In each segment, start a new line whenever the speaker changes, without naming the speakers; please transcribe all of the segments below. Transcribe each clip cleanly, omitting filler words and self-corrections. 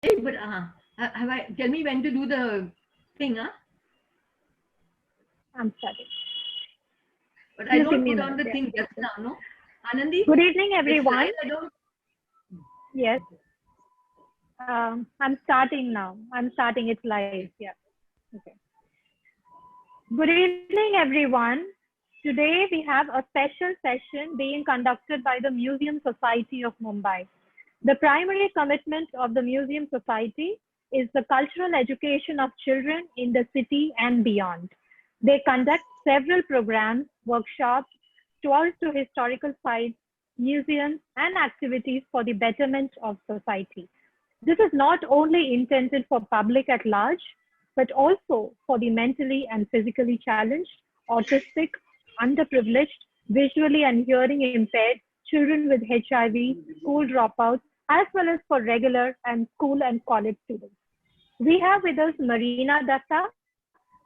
Hey, but have I? Tell me when to do the thing, huh?
I'm starting.
But I
Just give
don't
me a
put on
minute.
the
Yeah.
thing just now, no? Anandi,
Good evening,
the
everyone.
slide I don't.
Yes. I'm starting now. I'm starting. It's live. Yeah. Okay. Good evening, everyone. Today we have a special session being conducted by the Museum Society of Mumbai. The primary commitment of the Museum Society is the cultural education of children in the city and beyond. They conduct several programs, workshops, tours to historical sites, museums, and activities for the betterment of society. This is not only intended for public at large, but also for the mentally and physically challenged, autistic, underprivileged, visually and hearing impaired, children with HIV, school dropouts, as well as for regular and school and college students. We have with us Marina Datta,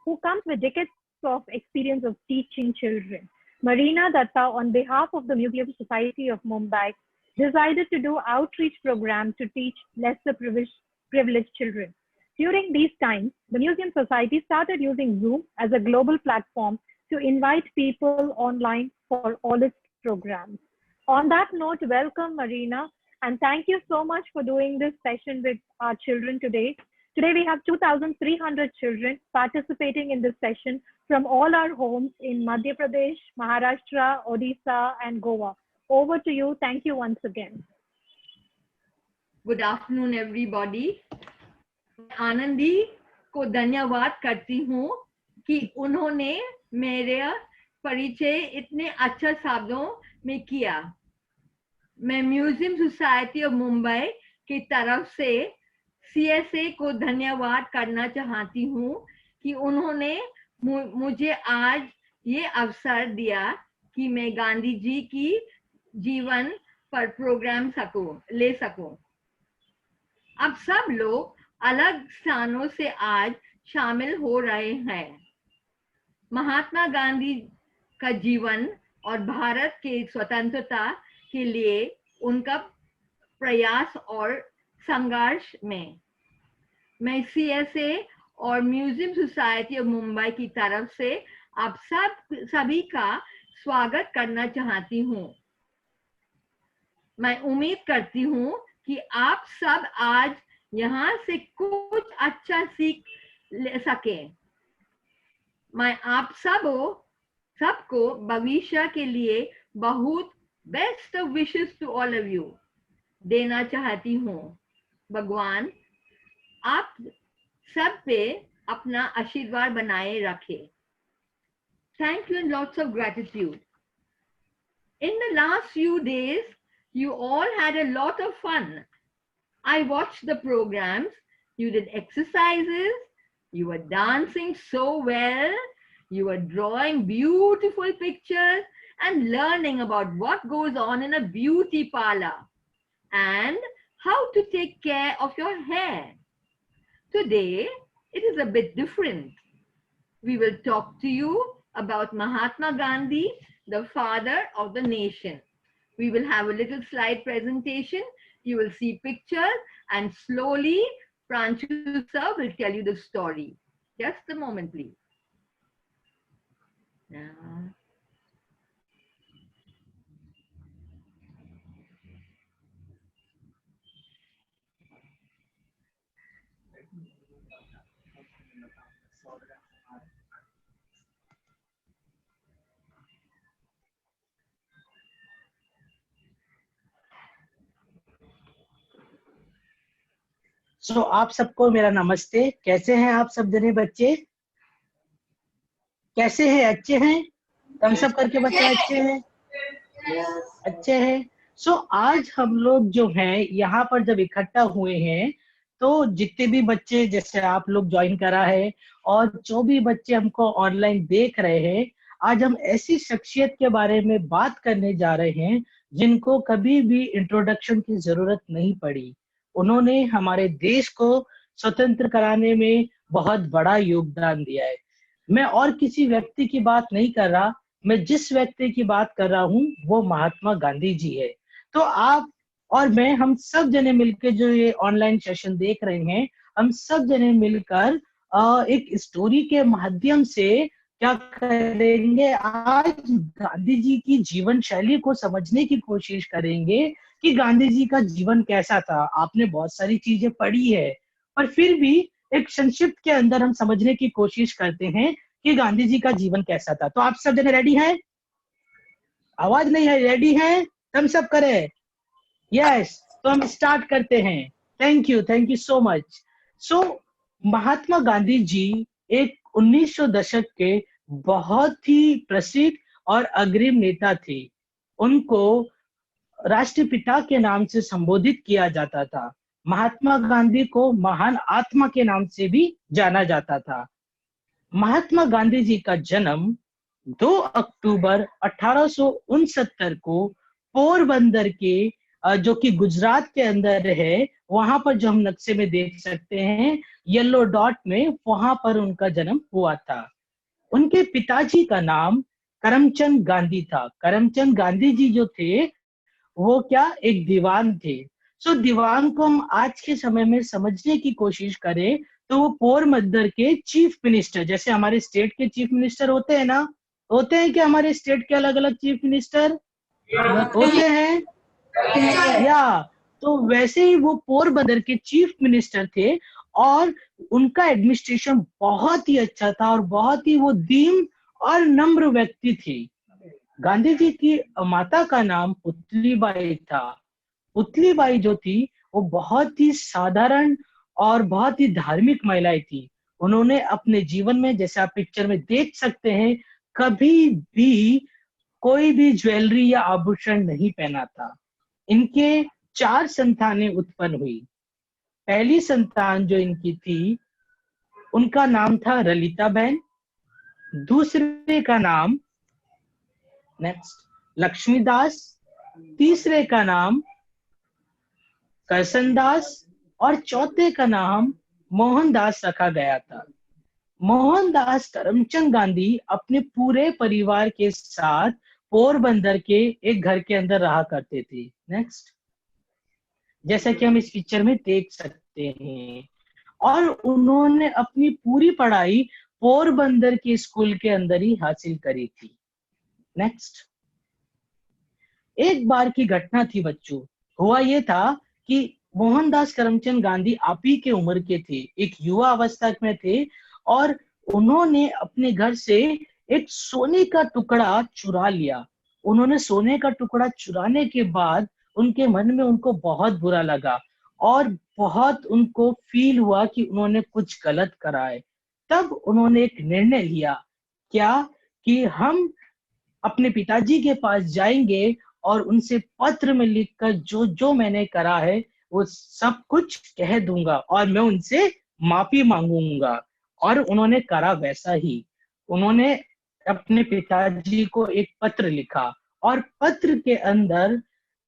who comes with decades of experience of teaching children. Marina Datta, on behalf of the Museum Society of Mumbai, decided to do outreach program to teach lesser privileged children. During these times, the Museum Society started using Zoom as a global platform to invite people online for all its programs. On that note, welcome Marina, and thank you so much for doing this session with our children today. Today we have 2,300 children participating in this session from all our homes in Madhya Pradesh, Maharashtra, Odisha, and Goa. Over to you. Thank you once again.
Good afternoon, everybody. मैं आनंदी को धन्यवाद करती हूँ कि उन्होंने मेरा परिचय इतने अच्छे शब्दों में किया। मैं म्यूजियम सोसाइटी ऑफ मुंबई की तरफ से CSA को धन्यवाद करना चाहती हूँ कि उन्होंने मुझे आज ये अवसर दिया कि मैं गांधी जी की जीवन पर प्रोग्राम ले सकूं। अब सब लोग अलग स्थानों से आज शामिल हो रहे हैं। महात्मा गांधी का जीवन और भारत के स्वतंत्रता के लिए उनका प्रयास और संघर्ष में मैं CSA और म्यूजियम सोसाइटी ऑफ मुंबई की तरफ से आप सभी का स्वागत करना चाहती हूँ। मैं उम्मीद करती हूँ कि आप सब आज यहाँ से कुछ अच्छा सीख ले सके। मैं आप सबको भविष्य के लिए बहुत best wishes to all of you देना चाहती हूँ। भगवान आप सब पे अपना आशीर्वाद बनाए रखे। Thank you and lots of gratitude. In the last few days, you all had a lot of fun. I watched the programs. You did exercises. You were dancing so well. You were drawing beautiful pictures and learning about what goes on in a beauty parlor and how to take care of your hair. Today, it is a bit different. We will talk to you about Mahatma Gandhi, the father of the nation. We will have a little slide presentation. You will see pictures and slowly Pranchu sir will tell you the story. Just a moment, please. Now,
आप सबको मेरा नमस्ते। कैसे हैं आप सब जने बच्चे? कैसे हैं? अच्छे हैं? थम्स अप करके बच्चे अच्छे हैं? अच्छे हैं। आज हम लोग जो हैं यहाँ पर जब इकट्ठा हुए हैं तो जितने भी बच्चे जैसे आप लोग ज्वाइन करा है और जो भी बच्चे हमको ऑनलाइन देख रहे हैं, आज हम ऐसी शख्सियत के बारे में बात करने जा रहे हैं जिनको कभी भी इंट्रोडक्शन की जरूरत नहीं पड़ी। उन्होंने हमारे देश को स्वतंत्र कराने में बहुत बड़ा योगदान दिया है। मैं और किसी व्यक्ति की बात नहीं कर रहा, मैं जिस व्यक्ति की बात कर रहा हूँ वो महात्मा गांधी जी है। तो आप और मैं, हम सब जने मिलकर जो ये ऑनलाइन सेशन देख रहे हैं, हम सब जने मिलकर एक स्टोरी के माध्यम से क्या करेंगे, आज गांधी जी की जीवन शैली को समझने की कोशिश करेंगे कि गांधी जी का जीवन कैसा था। आपने बहुत सारी चीजें पढ़ी है, पर फिर भी एक संक्षिप्त के अंदर हम समझने की कोशिश करते हैं कि गांधी जी का जीवन कैसा था। तो आप सब जने रेडी हैं? आवाज नहीं है, रेडी हैं? हम सब करें। यस, तो हम स्टार्ट करते हैं। Thank you so much. So Mahatma Gandhi ji एक 1900 दशक के बहुत ही प्रसिद्ध और अग्रिम नेता थे। उनको राष्ट्रपिता के नाम से संबोधित किया जाता था। महात्मा गांधी को महान आत्मा के नाम से भी जाना जाता था। महात्मा गांधी जी का जन्म 2 अक्टूबर 1869 को पोरबंदर के जो कि गुजरात के अंदर है, वहां पर जो हम नक्शे में देख सकते हैं येलो डॉट में, वहां पर उनका जन्म हुआ था। उनके पिताजी का नाम करमचंद गांधी था। करमचंद गांधी जी जो थे वो क्या, एक दीवान थे। सो दीवान को हम आज के समय में समझने की कोशिश करें तो वो पोरबंदर के चीफ मिनिस्टर, जैसे हमारे स्टेट के चीफ मिनिस्टर होते हैं ना, होते हैं कि हमारे स्टेट के अलग अलग चीफ मिनिस्टर होते हैं या, तो वैसे ही वो पोरबंदर के चीफ मिनिस्टर थे और उनका एडमिनिस्ट्रेशन बहुत ही अच्छा था और बहुत ही वो दीन और नम्र व्यक्ति थे। गांधी जी की माता का नाम पुतलीबाई था। पुतलीबाई जो थी वो बहुत ही साधारण और बहुत ही धार्मिक महिलाएं थी। उन्होंने अपने जीवन में, जैसे आप पिक्चर में देख सकते हैं, कभी भी कोई भी ज्वेलरी या आभूषण नहीं पहना था। इनके 4 संतानें उत्पन्न हुई। पहली संतान जो इनकी थी उनका नाम था ललिता बहन, दूसरे का नाम लक्ष्मीदास, तीसरे का नाम करसनदास और चौथे का नाम मोहनदास रखा गया था। मोहनदास करमचंद गांधी अपने पूरे परिवार के साथ पोरबंदर के एक घर के अंदर रहा करते थे। नेक्स्ट, जैसा कि हम इस पिक्चर में देख सकते हैं, और उन्होंने अपनी पूरी पढ़ाई पोरबंदर के स्कूल के अंदर ही हासिल करी थी। नेक्स्ट, एक बार की घटना थी बच्चों। हुआ ये था कि मोहनदास करमचंद गांधी आप ही के उम्र के थे, एक युवा अवस्था में थे, और उन्होंने अपने घर से एक सोने का टुकड़ा चुरा लिया। उन्होंने सोने का टुकड़ा चुराने के बाद उनके मन में उनको बहुत बुरा लगा और बहुत उनको फील हुआ कि उन्होंने कुछ गलत करा है। तब उन्होंने एक निर्णय लिया, क्या, कि हम अपने पिताजी के पास जाएंगे और उनसे पत्र में लिखकर जो जो मैंने करा है वो सब कुछ कह दूंगा और मैं उनसे माफी मांगूंगा। और उन्होंने करा वैसा ही। उन्होंने अपने पिताजी को एक पत्र लिखा और पत्र के अंदर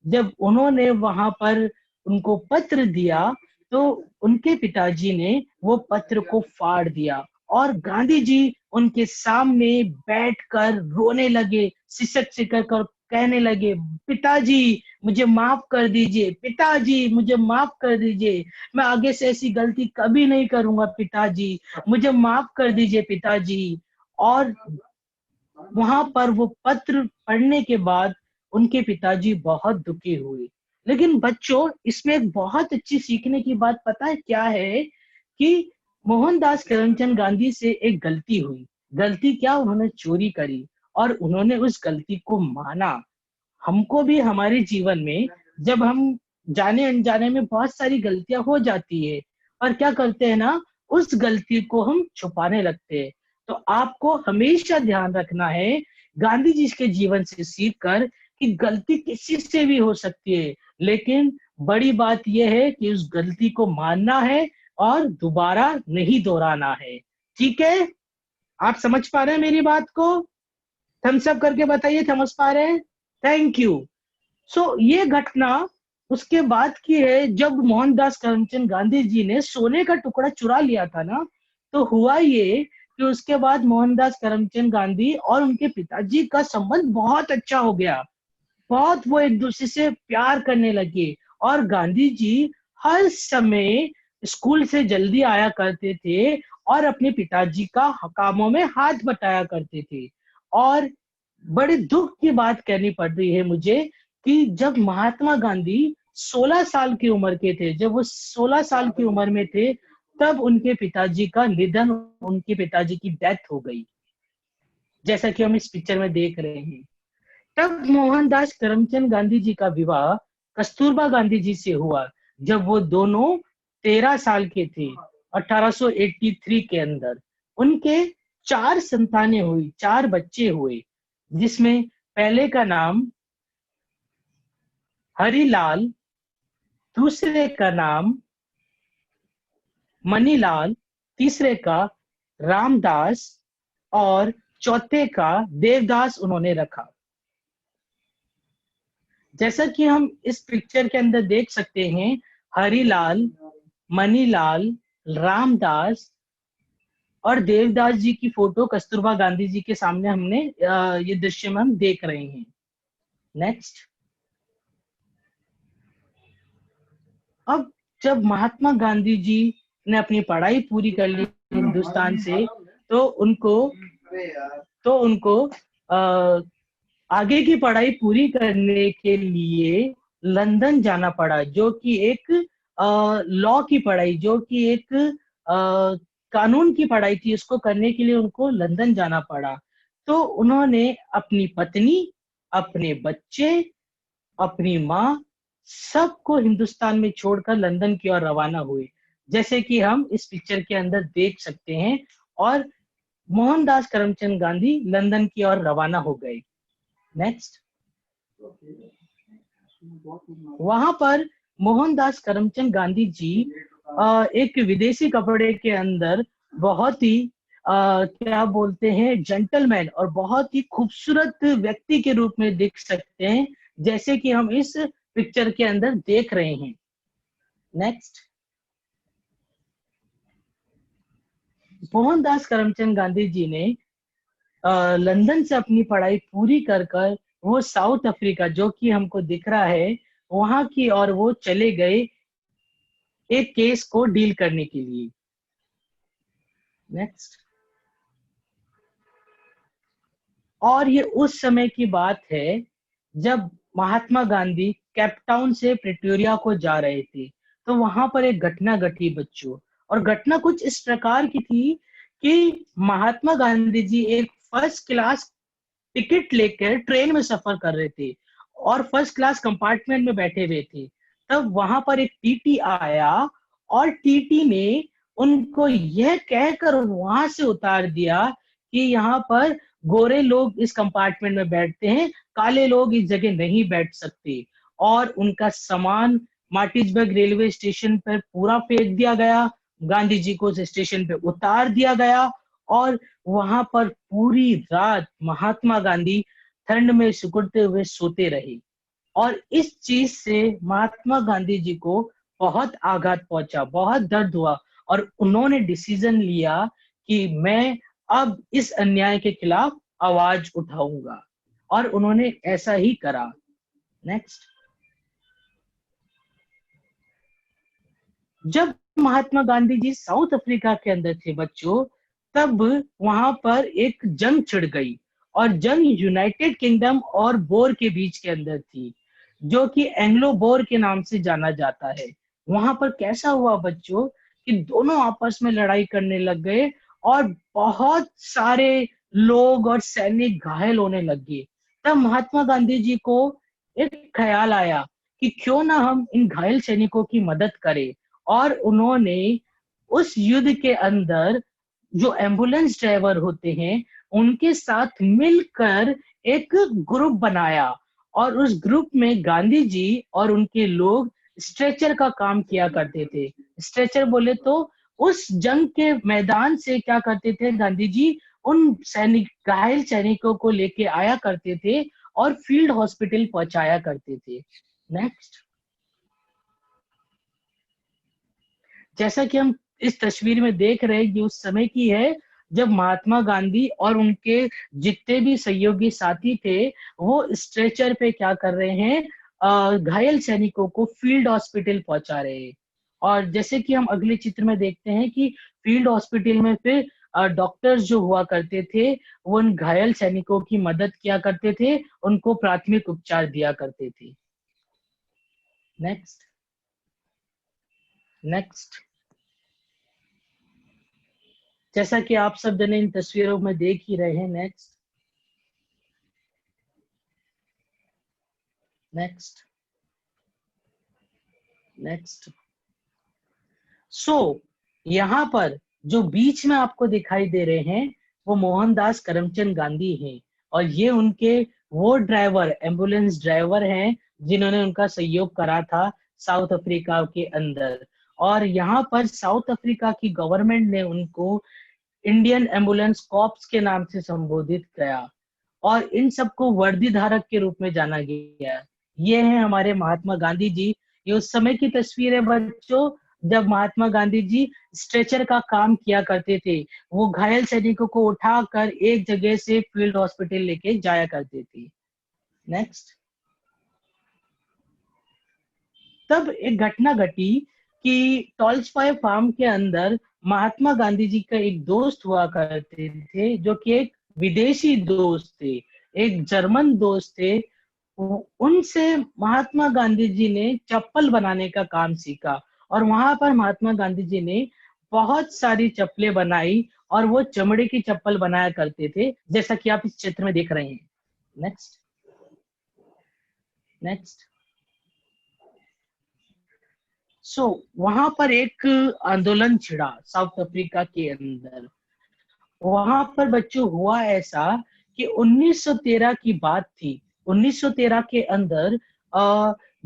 जब उन्होंने वहां पर उनको पत्र दिया तो उनके पिताजी ने वो पत्र को फाड़ दिया और गांधी जी उनके सामने बैठकर रोने लगे, सिसक सिसक कर कहने लगे, पिताजी मुझे माफ कर दीजिए, पिताजी मुझे माफ कर दीजिए, मैं आगे से ऐसी गलती कभी नहीं करूंगा, पिताजी मुझे माफ कर दीजिए पिताजी। और वहां पर वो पत्र पढ़ने के बाद उनके पिताजी बहुत दुखी हुए। लेकिन बच्चों, इसमें एक बहुत अच्छी सीखने की बात पता है क्या है, कि मोहनदास करमचंद गांधी से एक गलती हुई। गलती क्या, उन्होंने चोरी करी और उन्होंने उस गलती को माना। हमको भी हमारे जीवन में जब हम जाने अनजाने में बहुत सारी गलतियां हो जाती है और क्या करते हैं ना, उस गलती को हम छुपाने लगते हैं। तो आपको हमेशा ध्यान रखना है, गांधी जी के जीवन से सीख कर, कि गलती किसी से भी हो सकती है, लेकिन बड़ी बात यह है कि उस गलती को मानना है और दोबारा नहीं दोहराना है। ठीक है, आप समझ पा रहे हैं मेरी बात को? थम्स अप करके बताइए, समझ पा रहे हैं? Thank you. सो ये घटना उसके बाद की है, जब मोहनदास करमचंद गांधी जी ने सोने का टुकड़ा चुरा लिया था ना, तो हुआ ये कि उसके बाद मोहनदास करमचंद गांधी और उनके पिताजी का संबंध बहुत अच्छा हो गया। बहुत वो एक दूसरे से प्यार करने लगे और गांधी जी हर समय स्कूल से जल्दी आया करते थे और अपने पिताजी का कामों में हाथ बटाया करते थे। और बड़े दुख की बात कहनी पड़ रही है मुझे कि जब महात्मा गांधी 16 साल की उम्र के थे, जब वो 16 साल की उम्र में थे, तब उनके पिताजी का निधन, उनके पिताजी की डेथ हो गई, जैसा कि हम इस पिक्चर में देख रहे हैं। तब मोहनदास करमचंद गांधी जी का विवाह कस्तूरबा गांधी जी से हुआ, जब वो दोनों 13 साल के थे, 1883 के अंदर। उनके 4 संतानें हुई, 4 बच्चे हुए, जिसमें पहले का नाम हरिलाल, दूसरे का नाम मनीलाल, तीसरे का रामदास और चौथे का देवदास उन्होंने रखा। जैसा कि हम इस पिक्चर के अंदर देख सकते हैं, हरिलाल, मनीलाल, रामदास और देवदास जी की फोटो कस्तूरबा गांधी जी के सामने हमने ये दृश्य में हम देख रहे हैं। नेक्स्ट। अब जब महात्मा गांधी जी ने अपनी पढ़ाई पूरी कर ली हिंदुस्तान से, तो उनको आगे की पढ़ाई पूरी करने के लिए लंदन जाना पड़ा, जो कि एक लॉ की पढ़ाई, जो कि एक कानून की पढ़ाई थी, उसको करने के लिए उनको लंदन जाना पड़ा। तो उन्होंने अपनी पत्नी, अपने बच्चे, अपनी माँ, सबको हिंदुस्तान में छोड़कर लंदन की ओर रवाना हुए, जैसे कि हम इस पिक्चर के अंदर देख सकते हैं। और मोहनदास करमचंद गांधी लंदन की ओर रवाना हो गए। नेक्स्ट। वहां पर मोहनदास करमचंद गांधी जी एक विदेशी कपड़े के अंदर बहुत ही क्या बोलते हैं, जेंटलमैन और बहुत ही खूबसूरत व्यक्ति के रूप में दिख सकते हैं, जैसे कि हम इस पिक्चर के अंदर देख रहे हैं। नेक्स्ट। मोहनदास करमचंद गांधी जी ने लंदन से अपनी पढ़ाई पूरी कर वो साउथ अफ्रीका, जो कि हमको दिख रहा है, वहां की और वो चले गए एक केस को डील करने के लिए। नेक्स्ट। और ये उस समय की बात है जब महात्मा गांधी केपटाउन से प्रिटोरिया को जा रहे थे, तो वहां पर एक घटना घटी बच्चों। और घटना कुछ इस प्रकार की थी कि महात्मा गांधी जी एक फर्स्ट क्लास टिकट लेकर ट्रेन में सफर कर रहे थे और फर्स्ट क्लास कंपार्टमेंट में बैठे हुए थे। तब वहां पर एक टीटी आया और टीटी ने उनको यह कहकर वहां से उतार दिया कि यहाँ पर गोरे लोग इस कंपार्टमेंट में बैठते हैं, काले लोग इस जगह नहीं बैठ सकते। और उनका सामान मार्टिसबर्ग रेलवे स्टेशन पर पूरा फेंक दिया गया, गांधी जी को उस स्टेशन पे उतार दिया गया और वहां पर पूरी रात महात्मा गांधी ठंड में सिकुड़ते हुए सोते रहे। और इस चीज से महात्मा गांधी जी को बहुत आघात पहुंचा, बहुत दर्द हुआ और उन्होंने डिसीजन लिया कि मैं अब इस अन्याय के खिलाफ आवाज उठाऊंगा, और उन्होंने ऐसा ही करा। नेक्स्ट। जब महात्मा गांधी जी साउथ अफ्रीका के अंदर थे बच्चों, तब वहां पर एक जंग छिड़ गई और जंग यूनाइटेड किंगडम और बोर के बीच के अंदर थी, जो कि एंग्लो बोर के नाम से जाना जाता है। वहां पर कैसा हुआ बच्चों कि दोनों आपस में लड़ाई करने लग गए और बहुत सारे लोग और सैनिक घायल होने लग गए। तब महात्मा गांधी जी को एक ख्याल आया कि क्यों ना हम इन घायल सैनिकों की मदद करें, और उन्होंने उस युद्ध के अंदर जो एम्बुलेंस ड्राइवर होते हैं उनके साथ मिलकर एक ग्रुप बनाया, और उस ग्रुप में गांधी जी और उनके लोग स्ट्रेचर का काम किया करते थे। स्ट्रेचर बोले तो उस जंग के मैदान से क्या करते थे, गांधी जी उन घायल सैनिकों को लेके आया करते थे और फील्ड हॉस्पिटल पहुंचाया करते थे। नेक्स्ट। जैसा कि हम इस तस्वीर में देख रहे हैं कि उस समय की है जब महात्मा गांधी और उनके जितने भी सहयोगी साथी थे वो स्ट्रेचर पे क्या कर रहे हैं, घायल सैनिकों को फील्ड हॉस्पिटल पहुंचा रहे हैं। और जैसे कि हम अगले चित्र में देखते हैं कि फील्ड हॉस्पिटल में फिर डॉक्टर्स जो हुआ करते थे वो उन घायल सैनिकों की मदद किया करते थे, उनको प्राथमिक उपचार दिया करते थे। Next next. जैसा कि आप सब जने इन तस्वीरों में देख ही रहे हैं। Next next next. सो यहाँ पर जो बीच में आपको दिखाई दे रहे हैं वो मोहनदास करमचंद गांधी हैं, और ये उनके वो ड्राइवर, एम्बुलेंस ड्राइवर हैं जिन्होंने उनका सहयोग करा था साउथ अफ्रीका के अंदर। और यहाँ पर साउथ अफ्रीका की गवर्नमेंट ने उनको इंडियन एम्बुलेंस कॉर्प्स के नाम से संबोधित किया, और इन सबको वर्दी धारक के रूप में जाना गया। ये है हमारे महात्मा गांधी जी। ये उस समय की तस्वीर है बच्चों, जब महात्मा गांधी जी स्ट्रेचर का काम किया करते थे। वो घायल सैनिकों को उठाकर एक जगह से फील्ड हॉस्पिटल लेके जाया करते थे। नेक्स्ट। तब एक घटना घटी कि टॉल्स्टॉय फार्म के अंदर महात्मा गांधी जी का एक दोस्त हुआ करते थे, जो कि एक विदेशी दोस्त थे, एक जर्मन दोस्त थे। उनसे महात्मा गांधी जी ने चप्पल बनाने का काम सीखा, और वहां पर महात्मा गांधी जी ने बहुत सारी चप्पलें बनाई, और वो चमड़े की चप्पल बनाया करते थे, जैसा कि आप इस चित्र में देख रहे हैं। Next next. सो वहां पर एक आंदोलन छिड़ा साउथ अफ्रीका के अंदर। वहां पर बच्चों हुआ ऐसा कि 1913 की बात थी। 1913 के अंदर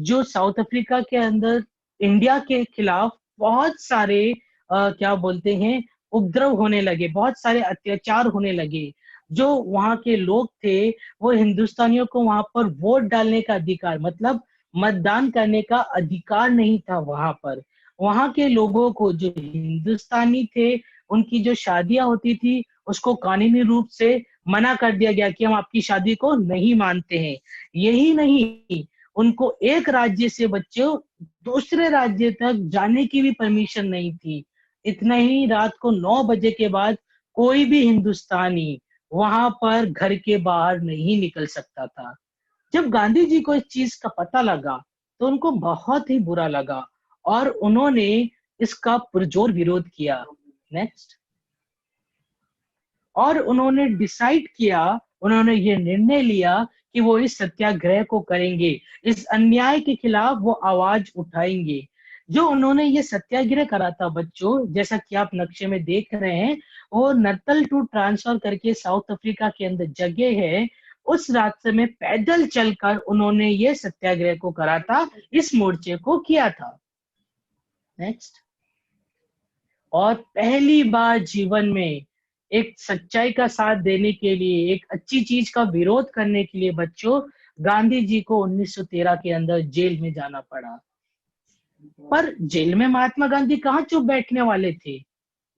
जो साउथ अफ्रीका के अंदर इंडिया के खिलाफ बहुत सारे क्या बोलते हैं उपद्रव होने लगे, बहुत सारे अत्याचार होने लगे। जो वहां के लोग थे वो हिंदुस्तानियों को वहां पर वोट डालने का अधिकार, मतलब मतदान करने का अधिकार नहीं था वहां पर। वहां के लोगों को, जो हिंदुस्तानी थे, उनकी जो शादियां होती थी उसको कानूनी रूप से मना कर दिया गया कि हम आपकी शादी को नहीं मानते हैं। यही नहीं, उनको एक राज्य से बच्चों दूसरे राज्य तक जाने की भी परमिशन नहीं थी। इतना ही, रात को 9 बजे के बाद कोई भी हिंदुस्तानी वहां पर घर के बाहर नहीं निकल सकता था। जब गांधी जी को इस चीज का पता लगा तो उनको बहुत ही बुरा लगा, और उन्होंने इसका पुरजोर विरोध किया। नेक्स्ट। और उन्होंने डिसाइड किया, उन्होंने ये निर्णय लिया कि वो इस सत्याग्रह को करेंगे, इस अन्याय के खिलाफ वो आवाज उठाएंगे। जो उन्होंने ये सत्याग्रह करा था बच्चों, जैसा कि आप नक्शे में देख रहे हैं, वो नतल टू ट्रांसफर करके साउथ अफ्रीका के अंदर जगह है, उस रास्ते में पैदल चलकर उन्होंने ये सत्याग्रह को करा था, इस मोर्चे को किया था। नेक्स्ट। और पहली बार जीवन में एक सच्चाई का साथ देने के लिए, एक अच्छी चीज का विरोध करने के लिए बच्चों, गांधी जी को 1913 के अंदर जेल में जाना पड़ा। पर जेल में महात्मा गांधी कहाँ चुप बैठने वाले थे।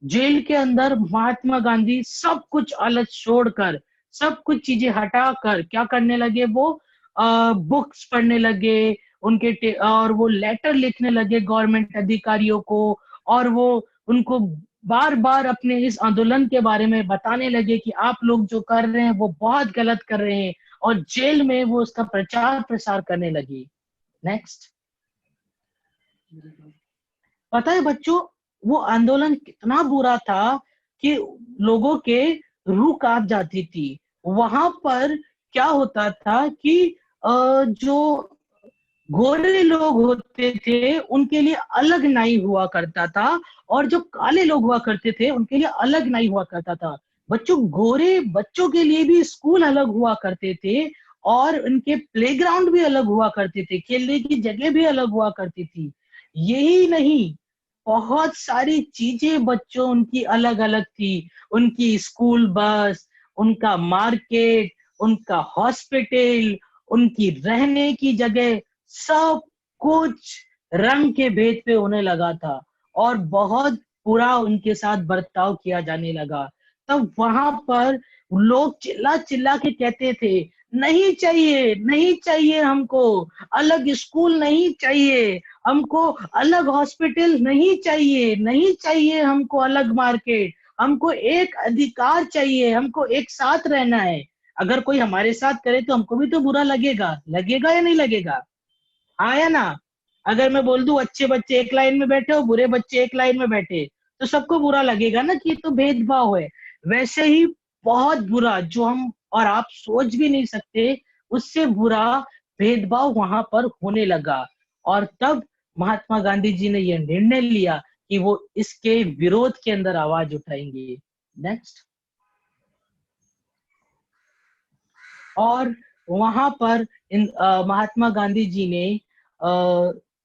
जेल के अंदर महात्मा गांधी सब कुछ अलग छोड़कर, सब कुछ चीजें हटाकर क्या करने लगे, वो बुक्स पढ़ने लगे, और वो लेटर लिखने लगे गवर्नमेंट अधिकारियों को, और वो उनको बार बार अपने इस आंदोलन के बारे में बताने लगे कि आप लोग जो कर रहे हैं वो बहुत गलत कर रहे हैं, और जेल में वो उसका प्रचार प्रसार करने लगी। नेक्स्ट। पता है बच्चों, वो आंदोलन कितना बुरा था कि लोगों के रूह कांप जाती थी। वहां पर क्या होता था कि जो गोरे लोग होते थे उनके लिए अलग न्याय हुआ करता था, और जो काले लोग हुआ करते थे उनके लिए अलग न्याय हुआ करता था। बच्चों, गोरे बच्चों के लिए भी स्कूल अलग हुआ करते थे, और उनके प्लेग्राउंड भी अलग हुआ करते थे, खेलने की जगह भी अलग हुआ करती थी। यही नहीं, बहुत सारी चीजें बच्चों उनकी अलग अलग थी। उनकी स्कूल बस, उनका मार्केट, उनका हॉस्पिटल, उनकी रहने की जगह, सब कुछ रंग के भेद पे होने लगा था, और बहुत बुरा उनके साथ बर्ताव किया जाने लगा। तब वहां पर लोग चिल्ला चिल्ला के कहते थे, नहीं चाहिए, नहीं चाहिए हमको, अलग स्कूल नहीं चाहिए हमको, अलग हॉस्पिटल नहीं चाहिए, नहीं चाहिए हमको अलग मार्केट, हमको एक अधिकार चाहिए, हमको एक साथ रहना है। अगर कोई हमारे साथ करे तो हमको भी तो बुरा लगेगा, लगेगा या नहीं लगेगा? हाँ या ना? अगर मैं बोल दूं अच्छे बच्चे एक लाइन में बैठे हो, बुरे बच्चे एक लाइन में बैठे, तो सबको बुरा लगेगा ना कि ये तो भेदभाव है। वैसे ही बहुत बुरा, जो हम और आप सोच भी नहीं सकते, उससे बुरा भेदभाव वहां पर होने लगा। और तब महात्मा गांधी जी ने यह निर्णय लिया कि वो इसके विरोध के अंदर आवाज उठाएंगे। नेक्स्ट। और वहां पर महात्मा गांधी जी ने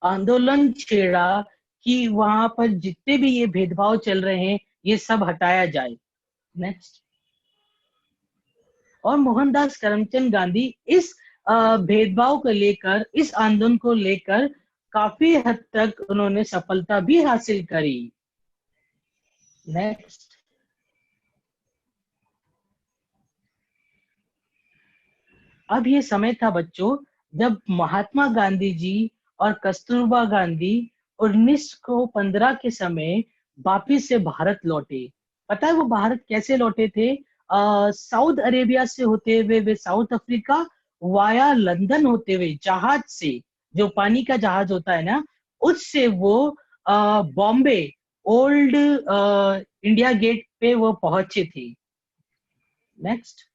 आंदोलन छेड़ा कि वहां पर जितने भी ये भेदभाव चल रहे हैं ये सब हटाया जाए। नेक्स्ट। और मोहनदास करमचंद गांधी इस भेदभाव को लेकर, इस आंदोलन को लेकर काफी हद तक उन्होंने सफलता भी हासिल करी। नेक्स्ट। अब ये समय था बच्चों जब महात्मा गांधी जी और कस्तूरबा गांधी 1915 के समय वापिस से भारत लौटे। पता है वो भारत कैसे लौटे थे? साउथ अरेबिया से होते हुए वे साउथ अफ्रीका वाया लंदन होते हुए जहाज से, जो पानी का जहाज होता है ना, उससे वो बॉम्बे ओल्ड इंडिया गेट पे वो पहुंचे थे। नेक्स्ट।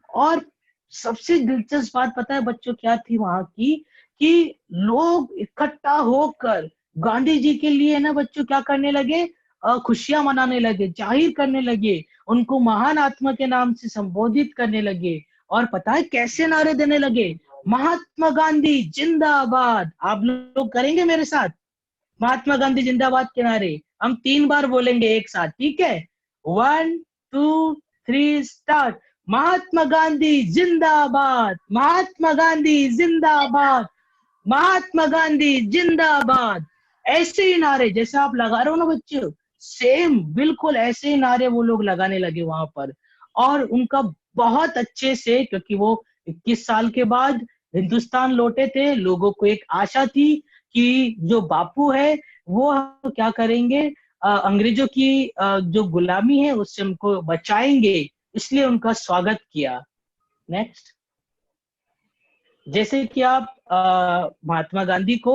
और सबसे दिलचस्प बात पता है बच्चों क्या थी वहां की? कि लोग इकट्ठा होकर गांधी जी के लिए ना बच्चों क्या करने लगे? खुशियां मनाने लगे, जाहिर करने लगे, उनको महान आत्मा के नाम से संबोधित करने लगे। और पता है कैसे नारे देने लगे? महात्मा गांधी जिंदाबाद। आप लोग करेंगे मेरे साथ महात्मा गांधी जिंदाबाद के नारे? हम 3 बार बोलेंगे एक साथ, ठीक है? 1 2 3 स्टार्ट। महात्मा गांधी जिंदाबाद, महात्मा गांधी जिंदाबाद, महात्मा गांधी जिंदाबाद। ऐसे ही नारे जैसे आप लगा रहे हो ना बच्चों, सेम बिल्कुल ऐसे ही नारे वो लोग लगाने लगे वहां पर। और उनका बहुत अच्छे से, क्योंकि वो 21 साल के बाद हिंदुस्तान लौटे थे, लोगों को एक आशा थी कि जो बापू है वो क्या करेंगे, अंग्रेजों की जो गुलामी है उससे हमको बचाएंगे, इसलिए उनका स्वागत किया। नेक्स्ट। जैसे कि आप महात्मा गांधी को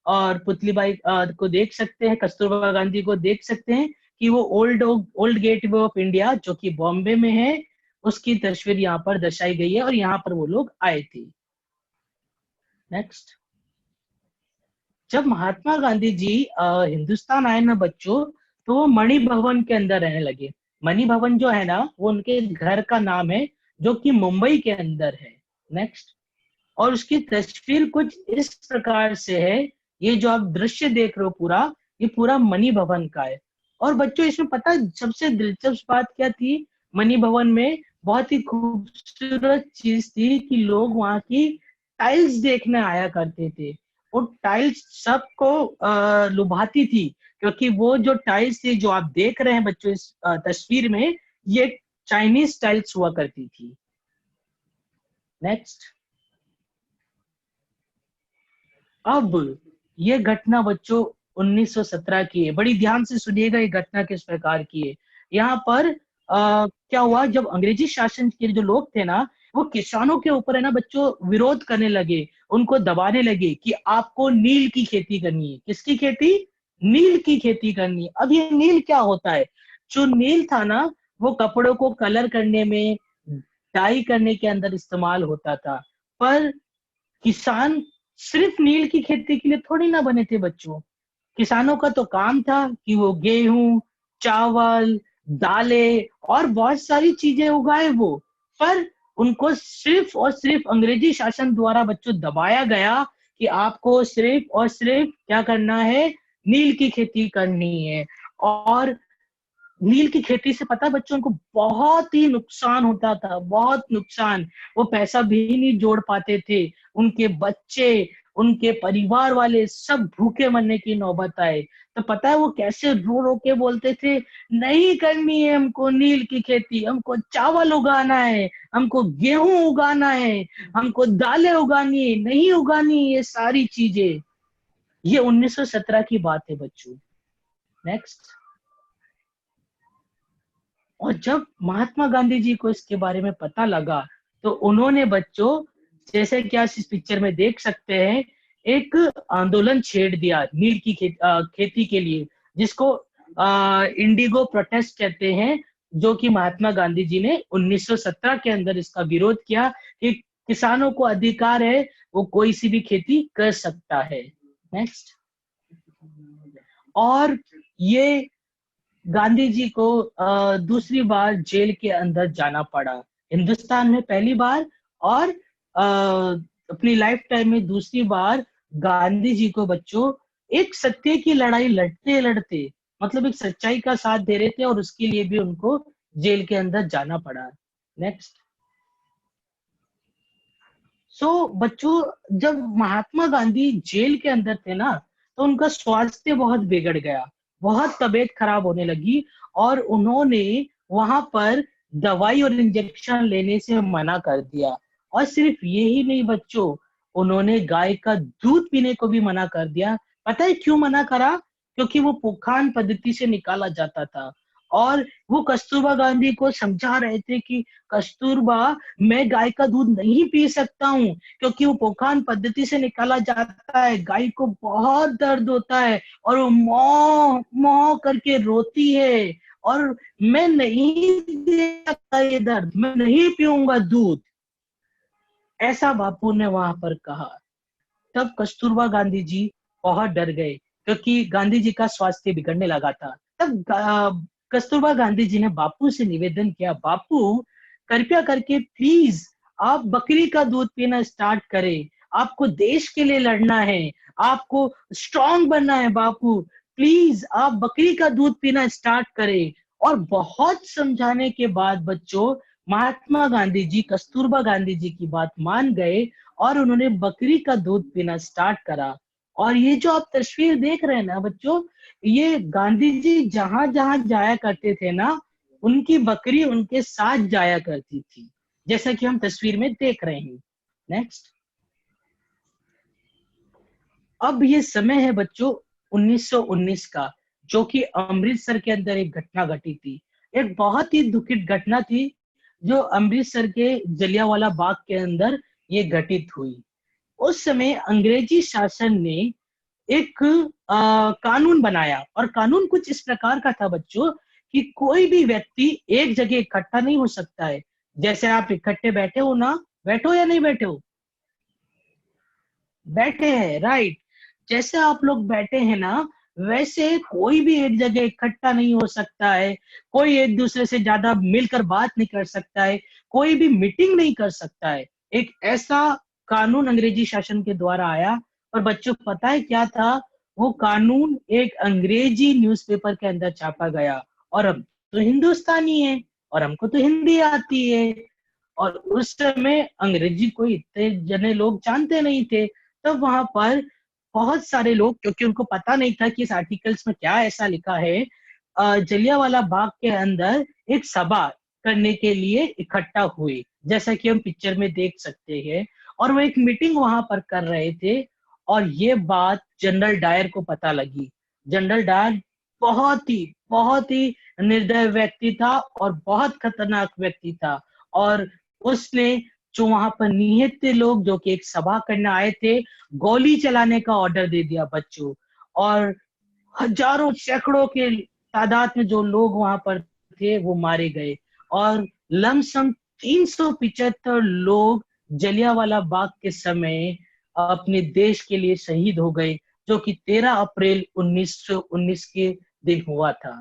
और पुतलीबाई को देख सकते हैं, कस्तूरबा गांधी को देख सकते हैं कि वो ओल्ड गेटवे ऑफ इंडिया जो कि बॉम्बे में है, उसकी तस्वीर यहाँ पर दर्शाई गई है और यहाँ पर वो लोग आए थे। नेक्स्ट। जब महात्मा गांधी जी हिंदुस्तान आए ना बच्चों, तो वो मणि भवन के अंदर रहने लगे। मणि भवन जो है ना, वो उनके घर का नाम है, जो कि मुंबई के अंदर है। नेक्स्ट। और उसकी तस्वीर कुछ इस प्रकार से है, ये जो आप दृश्य देख रहे हो पूरा, ये पूरा मणि भवन का है। और बच्चों इसमें पता है सबसे दिलचस्प बात क्या थी? मणि भवन में बहुत ही खूबसूरत चीज थी कि लोग वहां की टाइल्स देखने आया करते थे। वो टाइल्स सबको लुभाती थी, क्योंकि वो जो टाइल्स थी जो आप देख रहे हैं बच्चों इस तस्वीर में, ये चाइनीज टाइल्स हुआ करती थी। नेक्स्ट। अब ये घटना बच्चों 1917 की है। बड़ी ध्यान से सुनिएगा ये घटना किस प्रकार की है। यहाँ पर क्या हुआ, जब अंग्रेजी शासन के जो लोग थे ना, वो किसानों के ऊपर है ना बच्चों विरोध करने लगे, उनको दबाने लगे कि आपको नील की खेती करनी है। किसकी खेती? नील की खेती करनी है। अब ये नील क्या होता है? जो नील था ना, वो कपड़ों को कलर करने में, डाई करने के अंदर इस्तेमाल होता था। पर किसान सिर्फ नील की खेती के लिए थोड़ी ना बने थे बच्चों। किसानों का तो काम था कि वो गेहूं, चावल, दालें और बहुत सारी चीजें उगाए वो। पर उनको सिर्फ और सिर्फ अंग्रेजी शासन द्वारा बच्चों दबाया गया कि आपको सिर्फ और सिर्फ क्या करना है? नील की खेती करनी है। और नील की खेती से पता है बच्चों को बहुत ही नुकसान होता था, बहुत नुकसान। वो पैसा भी नहीं जोड़ पाते थे, उनके बच्चे, उनके परिवार वाले सब भूखे मरने की नौबत आए, तो पता है वो कैसे रो रो के बोलते थे, नहीं करनी है हमको नील की खेती, हमको चावल उगाना है, हमको गेहूं उगाना है, हमको दालें उगानी है, नहीं उगानी ये सारी चीजें। ये 1917 की बात है बच्चों। नेक्स्ट। और जब महात्मा गांधी जी को इसके बारे में पता लगा तो उन्होंने बच्चों, जैसे कि आप इस पिक्चर में देख सकते हैं, एक आंदोलन छेड़ दिया नील की खेती के लिए, जिसको इंडिगो प्रोटेस्ट कहते हैं, जो कि महात्मा गांधी जी ने 1917 के अंदर इसका विरोध किया कि किसानों को अधिकार है, वो कोई सी भी खेती कर सकता है। नेक्स्ट। और ये गांधी जी को दूसरी बार जेल के अंदर जाना पड़ा, हिंदुस्तान में पहली बार और अपनी लाइफ टाइम में दूसरी बार गांधी जी को बच्चों एक सत्य की लड़ाई लड़ते लड़ते, मतलब एक सच्चाई का साथ दे रहे थे, और उसके लिए भी उनको जेल के अंदर जाना पड़ा। नेक्स्ट। बच्चों जब महात्मा गांधी जेल के अंदर थे ना, तो उनका स्वास्थ्य बहुत बिगड़ गया, बहुत तबीयत खराब होने लगी, और उन्होंने वहां पर दवाई और इंजेक्शन लेने से मना कर दिया। और सिर्फ यही नहीं बच्चों, उन्होंने गाय का दूध पीने को भी मना कर दिया। पता है क्यों मना करा? क्योंकि वो पुखान पद्धति से निकाला जाता था, और वो कस्तूरबा गांधी को समझा रहे थे कि कस्तूरबा, मैं गाय का दूध नहीं पी सकता हूँ, क्योंकि वो पोखान पद्धति से निकाला जाता है, गाय को बहुत दर्द होता है और वो मौ मौ करके रोती है, और मैं नहीं दे सकता ये दर्द, मैं नहीं पीऊंगा दूध, ऐसा बापू ने वहां पर कहा। तब कस्तूरबा गांधी जी बहुत डर गए, क्योंकि गांधी जी का स्वास्थ्य बिगड़ने लगा था। तब कस्तूरबा गांधी जी ने बापू से निवेदन किया, बापू कृपया करके प्लीज आप बकरी का दूध पीना स्टार्ट करें, आपको देश के लिए लड़ना है, आपको स्ट्रांग बनना है बापू, प्लीज आप बकरी का दूध पीना स्टार्ट करें। और बहुत समझाने के बाद बच्चों महात्मा गांधी जी कस्तूरबा गांधी जी की बात मान गए, और उन्होंने बकरी का दूध पीना स्टार्ट करा। और ये जो आप तस्वीर देख रहे हैं ना बच्चों, ये गांधी जी जहां जहां जाया करते थे ना, उनकी बकरी उनके साथ जाया करती थी, जैसा कि हम तस्वीर में देख रहे हैं। नेक्स्ट। अब ये समय है बच्चों 1919 का, जो कि अमृतसर के अंदर एक घटना घटी थी, एक बहुत ही दुखद घटना थी, जो अमृतसर के जलियांवाला बाग के अंदर ये घटित हुई। उस समय अंग्रेजी शासन ने एक कानून बनाया, और कानून कुछ इस प्रकार का था बच्चों कि कोई भी व्यक्ति एक जगह इकट्ठा नहीं हो सकता है। जैसे आप इकट्ठे बैठे हो ना, बैठो या नहीं बैठे हो? बैठे हैं, राइट। जैसे आप लोग बैठे हैं ना, वैसे कोई भी एक जगह इकट्ठा नहीं हो सकता है, कोई एक दूसरे से ज्यादा मिलकर बात नहीं कर सकता है, कोई भी मीटिंग नहीं कर सकता है। एक ऐसा कानून अंग्रेजी शासन के द्वारा आया। और बच्चों पता है क्या था? वो कानून एक अंग्रेजी न्यूज़पेपर के अंदर छापा गया, और अब तो हिंदुस्तानी है और हमको तो हिंदी आती है, और उस समय अंग्रेजी को इतने जने लोग जानते नहीं थे। तो वहां पर बहुत सारे लोग, क्योंकि उनको पता नहीं था कि इस आर्टिकल्स में क्या ऐसा लिखा है, जलियांवाला बाग के अंदर एक सभा करने के लिए इकट्ठा हुए, जैसा कि हम पिक्चर में देख सकते हैं। और वो एक मीटिंग वहां पर कर रहे थे, और ये बात जनरल डायर को पता लगी। जनरल डायर बहुत ही निर्दय व्यक्ति था और बहुत खतरनाक व्यक्ति था, और उसने जो वहां पर निहित थे लोग, जो कि एक सभा करने आए थे, गोली चलाने का ऑर्डर दे दिया बच्चों। और हजारों सैकड़ों के तादाद में जो लोग वहां पर थे वो मारे गए, और लमसम 375 लोग जलियांवाला बाग के समय अपने देश के लिए शहीद हो गए, जो कि 13 अप्रैल 1919 के दिन हुआ था।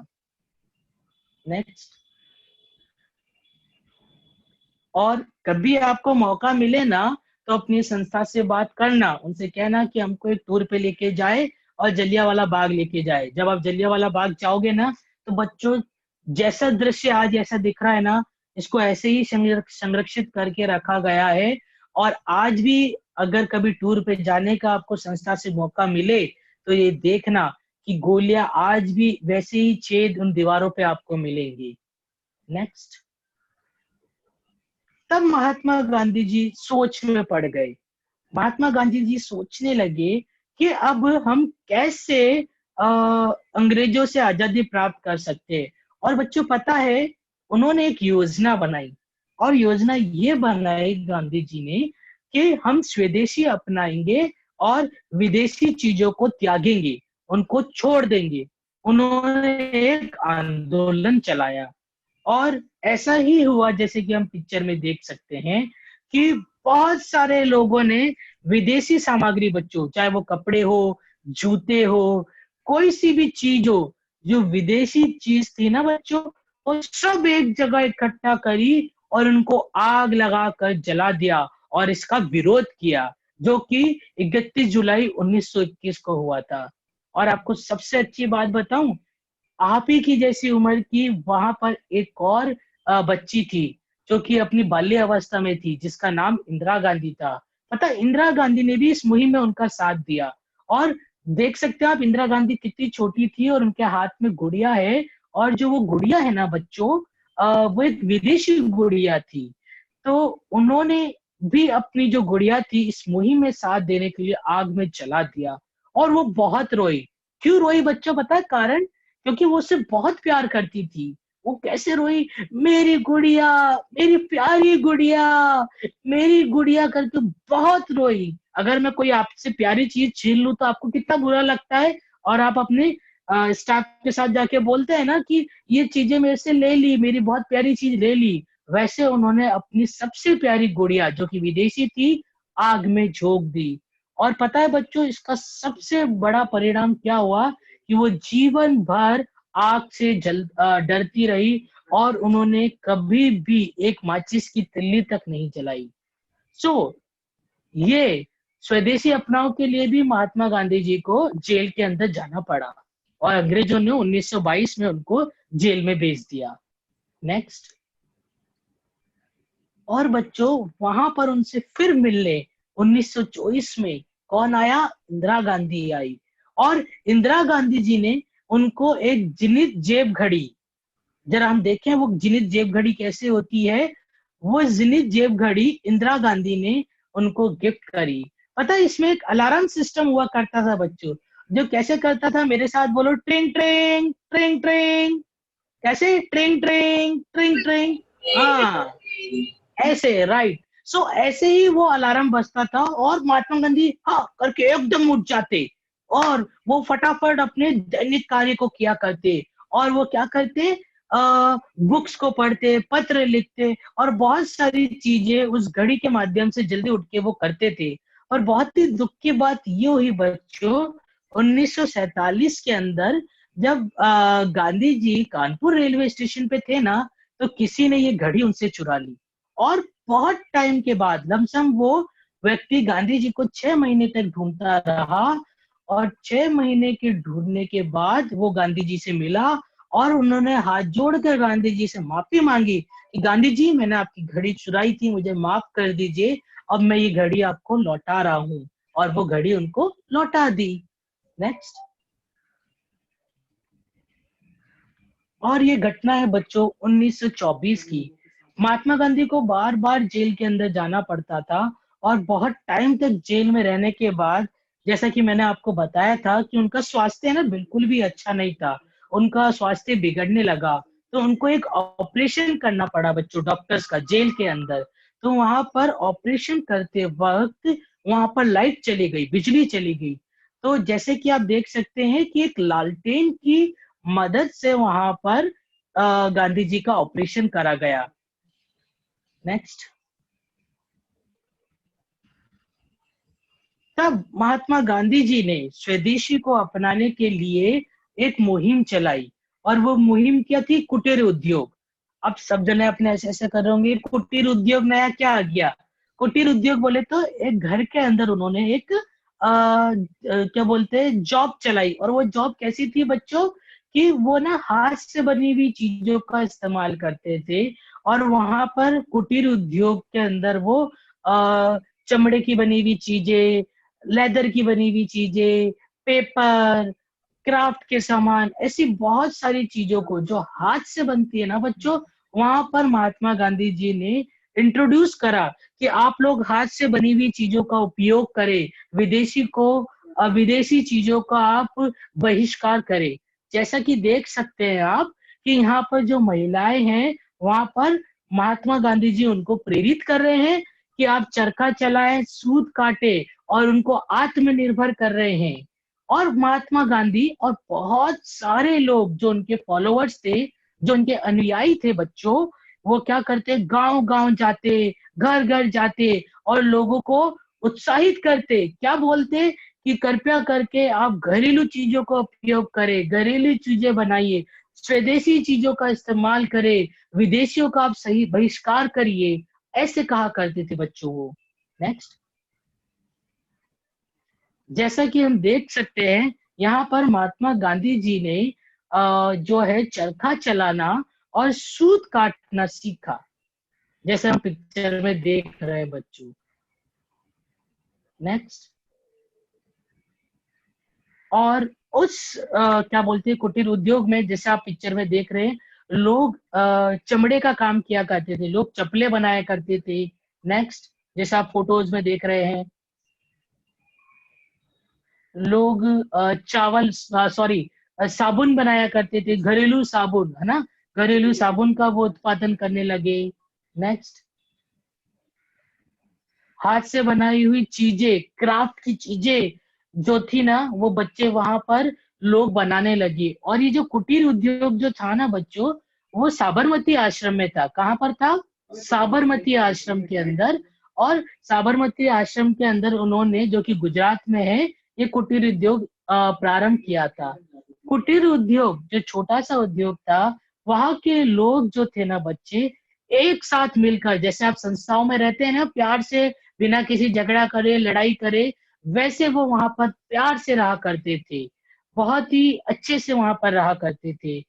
नेक्स्ट। और कभी आपको मौका मिले ना, तो अपनी संस्था से बात करना, उनसे कहना कि हमको एक टूर पे लेके जाए और जलियांवाला बाग लेके जाए। जब आप जलियांवाला बाग जाओगे ना, तो बच्चों जैसा दृश्य आज ऐसा दिख रहा है ना, इसको ऐसे ही संरक्षित करके रखा गया है, और आज भी अगर कभी टूर पे जाने का आपको संस्था से मौका मिले तो ये देखना कि गोलियां आज भी वैसे ही छेद उन दीवारों पे आपको मिलेंगी। नेक्स्ट। तब महात्मा गांधी जी सोच में पड़ गए। महात्मा गांधी जी सोचने लगे कि अब हम कैसे अंग्रेजों से आजादी प्राप्त कर सकते हैं। और बच्चों पता है, उन्होंने एक योजना बनाई, और योजना ये बनाई गांधी जी ने कि हम स्वदेशी अपनाएंगे और विदेशी चीजों को त्यागेंगे, उनको छोड़ देंगे। उन्होंने एक आंदोलन चलाया और ऐसा ही हुआ जैसे कि हम पिक्चर में देख सकते हैं कि बहुत सारे लोगों ने विदेशी सामग्री, बच्चों चाहे वो कपड़े हो, जूते हो, कोई सी भी चीज हो, जो विदेशी चीज थी ना बच्चों, वो सब एक जगह इकट्ठा करी और उनको आग लगाकर जला दिया और इसका विरोध किया, जो कि 31 जुलाई 1921 को हुआ था। और आपको सबसे अच्छी बात बताऊं, आप ही की जैसी उम्र की वहां पर एक और बच्ची थी जो कि अपनी बाल्य अवस्था में थी, जिसका नाम इंदिरा गांधी था। पता, इंदिरा गांधी ने भी इस मुहिम में उनका साथ दिया। और देख सकते हैं आप, इंदिरा गांधी कितनी छोटी थी और उनके हाथ में गुड़िया है, और जो वो गुड़िया है ना बच्चों, वो एक विदेशी गुड़िया थी। तो उन्होंने भी अपनी जो गुड़िया थी इस मुहिम में साथ देने के लिए आग में जला दिया। और वो बहुत रोई। क्यों रोई बच्चों, पता है कारण? क्योंकि वो उससे बहुत प्यार करती थी। वो कैसे रोई, मेरी गुड़िया, मेरी प्यारी गुड़िया, मेरी गुड़िया करके बहुत रोई। अगर मैं कोई आपसे प्यारी चीज छीन लूं तो आपको कितना बुरा लगता है, और आप अपने स्टाफ के साथ जाके बोलते हैं ना कि ये चीजें मेरे से ले ली, मेरी बहुत प्यारी चीज ले ली। वैसे उन्होंने अपनी सबसे प्यारी गुड़िया, जो कि विदेशी थी, आग में झोंक दी। और पता है बच्चों, इसका सबसे बड़ा परिणाम क्या हुआ कि वो जीवन भर आग से डरती रही और उन्होंने कभी भी एक माचिस की तिल्ली तक नहीं जलाई। ये स्वदेशी अपनाओ के लिए भी महात्मा गांधी जी को जेल के अंदर जाना पड़ा और अंग्रेजों ने 1922 में उनको जेल में भेज दिया। नेक्स्ट। और बच्चों वहां पर उनसे फिर मिलने 1924 में कौन आया? इंदिरा गांधी आई। और इंदिरा गांधी जी ने उनको एक जिनित जेब घड़ी, जरा हम देखें वो जिनित जेब घड़ी कैसे होती है। वो जिनित जेब घड़ी इंदिरा गांधी ने उनको गिफ्ट करी। पता है, इसमें एक अलार्म सिस्टम हुआ करता था बच्चों, जो कैसे करता था, मेरे साथ बोलो, ट्रिंग ट्रिंग ट्रिंग ट्रिंग। कैसे? ट्रिंग ट्रिंग ट्रिंग ट्रिंग। हाँ, ऐसे, राइट। ऐसे ही वो अलार्म बजता था और महात्मा गांधी हाँ करके एकदम उठ जाते और वो फटाफट अपने दैनिक कार्य को किया करते। और वो क्या करते, बुक्स को पढ़ते, पत्र लिखते और बहुत सारी चीजें उस घड़ी के माध्यम से जल्दी उठ के वो करते थे। और बहुत ही दुख की बात ये हुई बच्चों, 1947 के अंदर जब गांधी जी कानपुर रेलवे स्टेशन पे थे ना, तो किसी ने ये घड़ी उनसे चुरा ली। और बहुत टाइम के बाद लमसम वो व्यक्ति गांधी जी को 6 महीने तक ढूंढता रहा, और 6 महीने के ढूंढने के बाद वो गांधी जी से मिला और उन्होंने हाथ जोड़कर गांधी जी से माफी मांगी कि गांधी जी, मैंने आपकी घड़ी चुराई थी, मुझे माफ कर दीजिए, अब मैं ये घड़ी आपको लौटा रहा हूँ। और वो घड़ी उनको लौटा दी। नेक्स्ट। और ये घटना है बच्चों 1924 की। महात्मा गांधी को बार बार जेल के अंदर जाना पड़ता था और बहुत टाइम तक जेल में रहने के बाद, जैसा कि मैंने आपको बताया था कि उनका स्वास्थ्य ना बिल्कुल भी अच्छा नहीं था, उनका स्वास्थ्य बिगड़ने लगा। तो उनको एक ऑपरेशन करना पड़ा बच्चों, डॉक्टर्स का, जेल के अंदर। तो वहां पर ऑपरेशन करते वक्त वहां पर लाइट चली गई, बिजली चली गई। तो जैसे कि आप देख सकते हैं कि एक लालटेन की मदद से वहां पर गांधी जी का ऑपरेशन करा गया। नेक्स्ट। तब महात्मा गांधी जी ने स्वदेशी को अपनाने के लिए एक मुहिम चलाई, और वो मुहिम क्या थी? कुटीर उद्योग। अब सब जने अपने ऐसे ऐसे कर रहे होंगे, कुटीर उद्योग नया क्या आ गया? कुटीर उद्योग बोले तो एक घर के अंदर उन्होंने एक क्या बोलते हैं, जॉब चलाई। और वो जॉब कैसी थी बच्चों कि वो ना हाथ से बनी हुई चीजों का इस्तेमाल करते थे। और वहां पर कुटीर उद्योग के अंदर वो चमड़े की बनी हुई चीजें, लेदर की बनी हुई चीजें, पेपर, क्राफ्ट के सामान, ऐसी बहुत सारी चीजों को जो हाथ से बनती है ना बच्चों, वहां पर महात्मा गांधी जी ने इंट्रोड्यूस करा कि आप लोग हाथ से बनी हुई चीजों का उपयोग करें, विदेशी चीजों का आप बहिष्कार करें। जैसा कि देख सकते हैं आप कि यहाँ पर जो महिलाएं हैं वहां पर महात्मा गांधी जी उनको प्रेरित कर रहे हैं कि आप चरखा चलाएं, सूत काटे, और उनको आत्मनिर्भर कर रहे हैं। और महात्मा गांधी और बहुत सारे लोग जो उनके फॉलोअर्स थे, जो उनके अनुयायी थे बच्चों, वो क्या करते, गांव गांव जाते, घर घर जाते और लोगों को उत्साहित करते, क्या बोलते कि कृपया करके आप घरेलू चीजों का उपयोग करें, घरेलू चीजें बनाइए, स्वदेशी चीजों का इस्तेमाल करें, विदेशियों का आप सही बहिष्कार करिए, ऐसे कहा करते थे बच्चों वो। नेक्स्ट, जैसा कि हम देख सकते हैं यहाँ पर महात्मा गांधी जी ने जो है चरखा चलाना और सूत काटना सीखा, जैसे हम पिक्चर में देख रहे हैं बच्चों। नेक्स्ट, और उस क्या बोलते हैं कुटीर उद्योग में, जैसे आप पिक्चर में देख रहे हैं, लोग चमड़े का काम किया करते थे, लोग चप्पलें बनाया करते थे। नेक्स्ट, जैसे आप फोटोज में देख रहे हैं, लोग साबुन बनाया करते थे, घरेलू साबुन, है ना, घरेलू साबुन का वो उत्पादन करने लगे। नेक्स्ट, हाथ से बनाई हुई चीजें, क्राफ्ट की चीजें जो थी ना, वो बच्चे वहां पर लोग बनाने लगे। और ये जो कुटीर उद्योग जो था ना बच्चों, वो साबरमती आश्रम में था। कहाँ पर था? साबरमती आश्रम के अंदर। और साबरमती आश्रम के अंदर उन्होंने, जो कि गुजरात में है, ये कुटीर उद्योग प्रारंभ किया था। कुटीर उद्योग जो छोटा सा उद्योग था, वहां के लोग जो थे ना बच्चे, एक साथ मिलकर, जैसे आप संस्थाओं में रहते हैं ना, प्यार से, बिना किसी झगड़ा करे, लड़ाई करे, वैसे वो वहां पर प्यार से रहा करते थे, बहुत ही अच्छे से वहां पर रहा करते थे।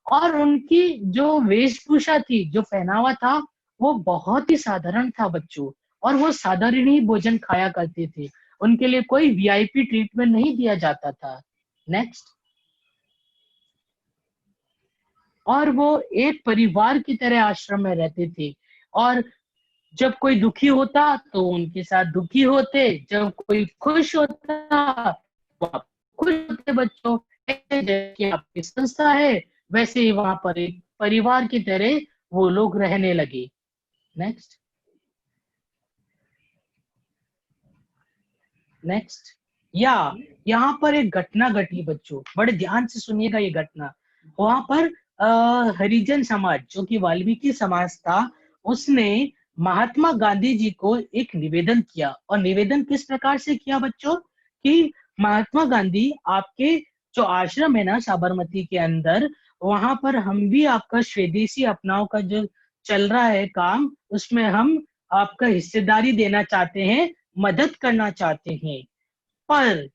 और उनकी जो वेशभूषा थी, जो पहनावा था, वो बहुत ही साधारण था बच्चों। और वो साधारण ही भोजन खाया करते थे, उनके लिए कोई वीआईपी ट्रीटमेंट नहीं दिया जाता था। नेक्स्ट, और वो एक परिवार की तरह आश्रम में रहते थे। और जब कोई दुखी होता तो उनके साथ दुखी होते, जब कोई खुश होता तो आप खुश होते बच्चों। जैसे आपकी संस्था है, वैसे ही वहां पर एक परिवार की तरह वो लोग रहने लगे। नेक्स्ट, नेक्स्ट, यहाँ पर एक घटना घटी बच्चों, बड़े ध्यान से सुनिएगा ये घटना। वहां पर हरिजन समाज, जो कि वाल्मीकि समाज था, उसने महात्मा गांधी जी को एक निवेदन किया। और निवेदन किस प्रकार से किया बच्चों, कि महात्मा गांधी, आपके जो आश्रम है ना साबरमती के अंदर, वहां पर हम भी आपका स्वदेशी अपनाओ का जो चल रहा है काम, उसमें हम आपका हिस्सेदारी देना चाहते हैं, मदद करना चाहते हैं। पर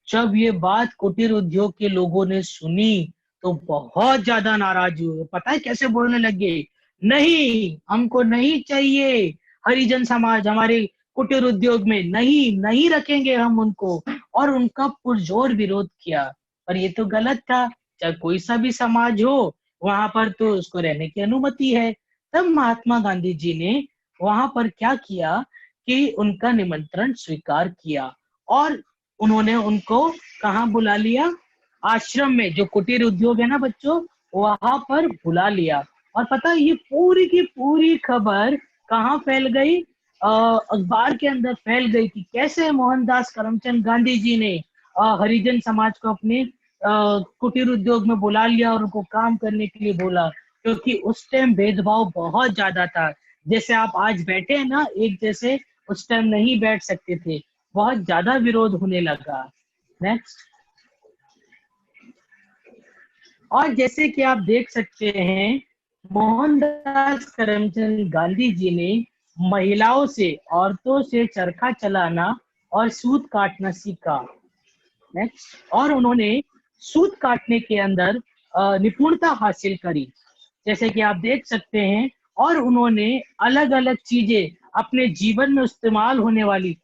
जब ये बात कुटीर उद्योग के लोगों ने सुनी तो बहुत ज्यादा नाराज हुए। पता है कैसे बोलने लगे? नहीं, हमको नहीं चाहिए हरिजन समाज हमारे कुटीर उद्योग में, नहीं, नहीं रखेंगे हम उनको। और उनका पुरजोर विरोध किया। पर ये तो गलत था, चाहे कोई सा भी समाज हो, वहां पर तो उसको रहने की अनुमति है। तब महात्मा गांधी जी ने वहां पर क्या किया कि उनका निमंत्रण स्वीकार किया, और उन्होंने उनको कहाँ बुला लिया? आश्रम में, जो कुटीर उद्योग है ना बच्चों, वहां पर बुला लिया। और पता है ये पूरी की पूरी खबर कहाँ फैल गई? अखबार के अंदर फैल गई कि कैसे मोहनदास करमचंद गांधी जी ने हरिजन समाज को अपने कुटीर उद्योग में बुला लिया और उनको काम करने के लिए बोला। क्योंकि उस टाइम भेदभाव बहुत ज्यादा था। जैसे आप आज बैठे हैं ना एक जैसे, उस टाइम नहीं बैठ सकते थे, बहुत ज्यादा विरोध होने लगा। नेक्स्ट, और जैसे कि आप देख सकते हैं, मोहनदास करमचंद गांधी जी ने महिलाओं से, औरतों से चरखा चलाना और सूत काटना सीखा। नेक्स्ट, और उन्होंने सूत काटने के अंदर निपुणता हासिल करी, जैसे कि आप देख सकते हैं। और उन्होंने अलग अलग चीजें अपने जीवन में इस्तेमाल होने वाली,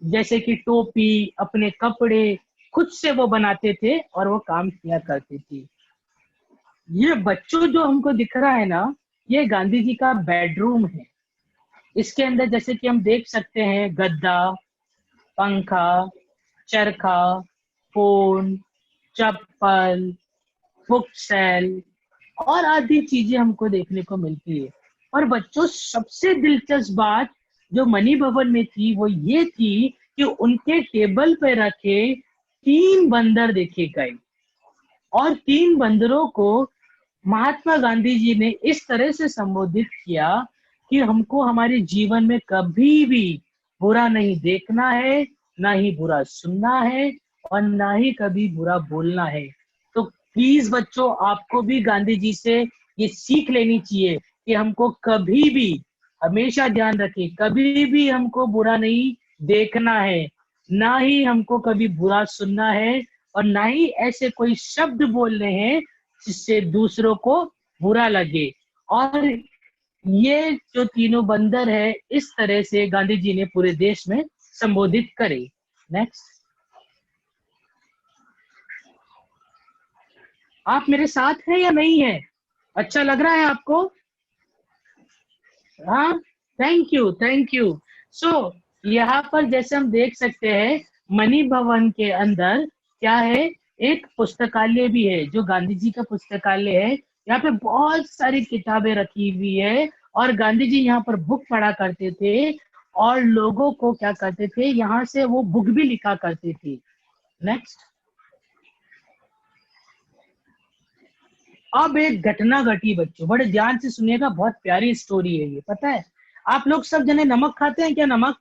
जैसे कि टोपी, अपने कपड़े खुद से वो बनाते थे और वो काम किया करते थे। ये बच्चों जो हमको दिख रहा है ना, ये गांधी जी का बेडरूम है। इसके अंदर जैसे कि हम देख सकते हैं गद्दा, पंखा, चरखा, फोन, चप्पल, बुक सेल और आदि चीजें हमको देखने को मिलती है। और बच्चों, सबसे दिलचस्प बात जो मणि भवन में थी वो ये थी कि उनके टेबल पे रखे 3 बंदर देखे गए और 3 बंदरों को महात्मा गांधी जी ने इस तरह से संबोधित किया कि हमको हमारे जीवन में कभी भी बुरा नहीं देखना है, ना ही बुरा सुनना है और ना ही कभी बुरा बोलना है। तो प्लीज बच्चों, आपको भी गांधी जी से ये सीख लेनी चाहिए कि हमको कभी भी, हमेशा ध्यान रखें, कभी भी हमको बुरा नहीं देखना है, ना ही हमको कभी बुरा सुनना है और ना ही ऐसे कोई शब्द बोलने हैं जिससे दूसरों को बुरा लगे। और ये जो तीनों बंदर है, इस तरह से गांधी जी ने पूरे देश में संबोधित करे। नेक्स्ट। आप मेरे साथ हैं या नहीं है? अच्छा लग रहा है आपको? हाँ, थैंक यू, थैंक यू। सो यहाँ पर जैसे हम देख सकते हैं, मणि भवन के अंदर क्या है, एक पुस्तकालय भी है जो गांधी जी का पुस्तकालय है। यहाँ पे बहुत सारी किताबें रखी हुई है और गांधी जी यहाँ पर बुक पढ़ा करते थे और लोगों को क्या करते थे, यहाँ से वो बुक भी लिखा करते थे। नेक्स्ट। अब एक घटना घटी बच्चों, बड़े ध्यान से सुनिएगा, बहुत प्यारी स्टोरी है ये। पता है आप लोग सब जने नमक खाते हैं क्या? नमक,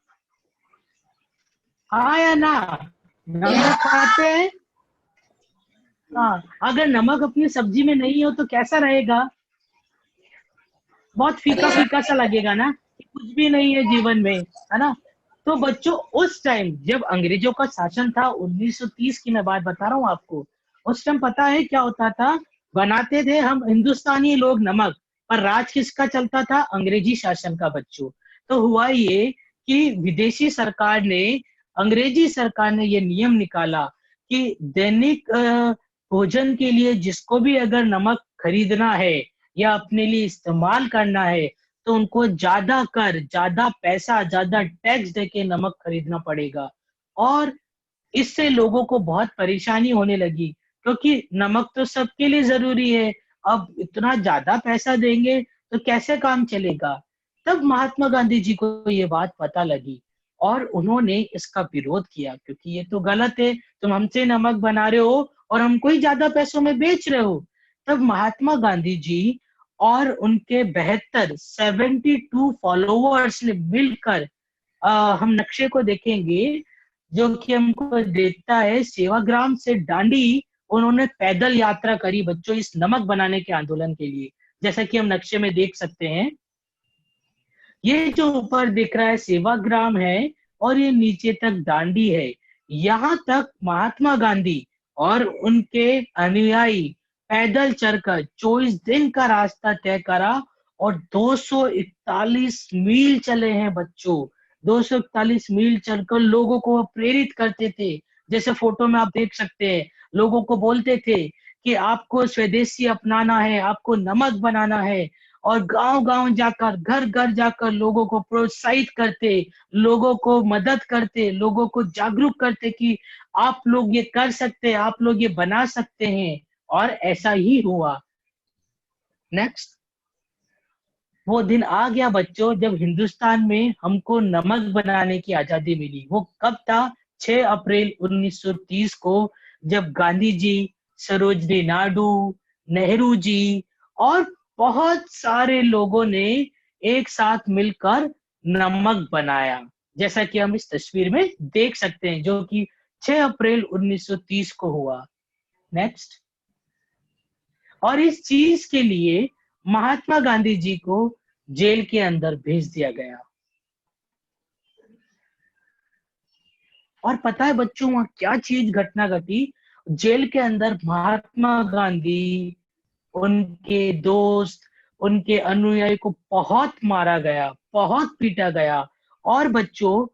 हाँ या ना? नमक खाते हैं? हाँ। अगर नमक अपनी सब्जी में नहीं हो तो कैसा रहेगा? बहुत फीका फीका सा लगेगा ना, कुछ भी नहीं है जीवन में, है ना? तो बच्चों, उस टाइम जब अंग्रेजों का शासन था, 1930 की मैं बात बता रहा हूँ आपको, उस टाइम पता है क्या होता था? बनाते थे हम हिंदुस्तानी लोग नमक, पर राज किसका चलता था? अंग्रेजी शासन का बच्चों। तो हुआ ये कि विदेशी सरकार ने, अंग्रेजी सरकार ने ये नियम निकाला कि दैनिक भोजन के लिए जिसको भी अगर नमक खरीदना है या अपने लिए इस्तेमाल करना है तो उनको ज्यादा कर, ज्यादा पैसा, ज्यादा टैक्स देके नमक खरीदना पड़ेगा। और इससे लोगों को बहुत परेशानी होने लगी क्योंकि नमक तो सबके लिए जरूरी है। अब इतना ज्यादा पैसा देंगे तो कैसे काम चलेगा? तब महात्मा गांधी जी को ये बात पता लगी और उन्होंने इसका विरोध किया, क्योंकि ये तो गलत है, तुम हमसे नमक बना रहे हो और हमको ही ज्यादा पैसों में बेच रहे हो। तब महात्मा गांधी जी और उनके 72 फॉलोअर्स ने मिलकर, हम नक्शे को देखेंगे जो कि हमको देखता है सेवाग्राम से डांडी, उन्होंने पैदल यात्रा करी बच्चों इस नमक बनाने के आंदोलन के लिए। जैसा कि हम नक्शे में देख सकते हैं, ये जो ऊपर दिख रहा है सेवाग्राम है और ये नीचे तक डांडी है। यहाँ तक महात्मा गांधी और उनके अनुयायी पैदल चलकर 24 दिन का रास्ता तय करा और 241 मील चले हैं बच्चों। 241 मील चलकर लोगों को प्रेरित करते थे। जैसे फोटो में आप देख सकते हैं, लोगों को बोलते थे कि आपको स्वदेशी अपनाना है, आपको नमक बनाना है, और गांव गांव जाकर, घर घर जाकर लोगों को प्रोत्साहित करते, लोगों को मदद करते, लोगों को जागरूक करते कि आप लोग ये कर सकते हैं, आप लोग ये बना सकते हैं। और ऐसा ही हुआ। नेक्स्ट। वो दिन आ गया बच्चों जब हिंदुस्तान में हमको नमक बनाने की आजादी मिली। वो कब था? 6 अप्रैल 1930 को, जब गांधी जी, सरोजनी नायडू, नेहरू जी और बहुत सारे लोगों ने एक साथ मिलकर नमक बनाया, जैसा कि हम इस तस्वीर में देख सकते हैं, जो कि 6 अप्रैल 1930 को हुआ। नेक्स्ट। और इस चीज के लिए महात्मा गांधी जी को जेल के अंदर भेज दिया गया। और पता है बच्चों वहां क्या चीज घटना घटी? जेल के अंदर महात्मा गांधी, उनके दोस्त, उनके अनुयायी को बहुत मारा गया, बहुत पीटा गया। और बच्चों,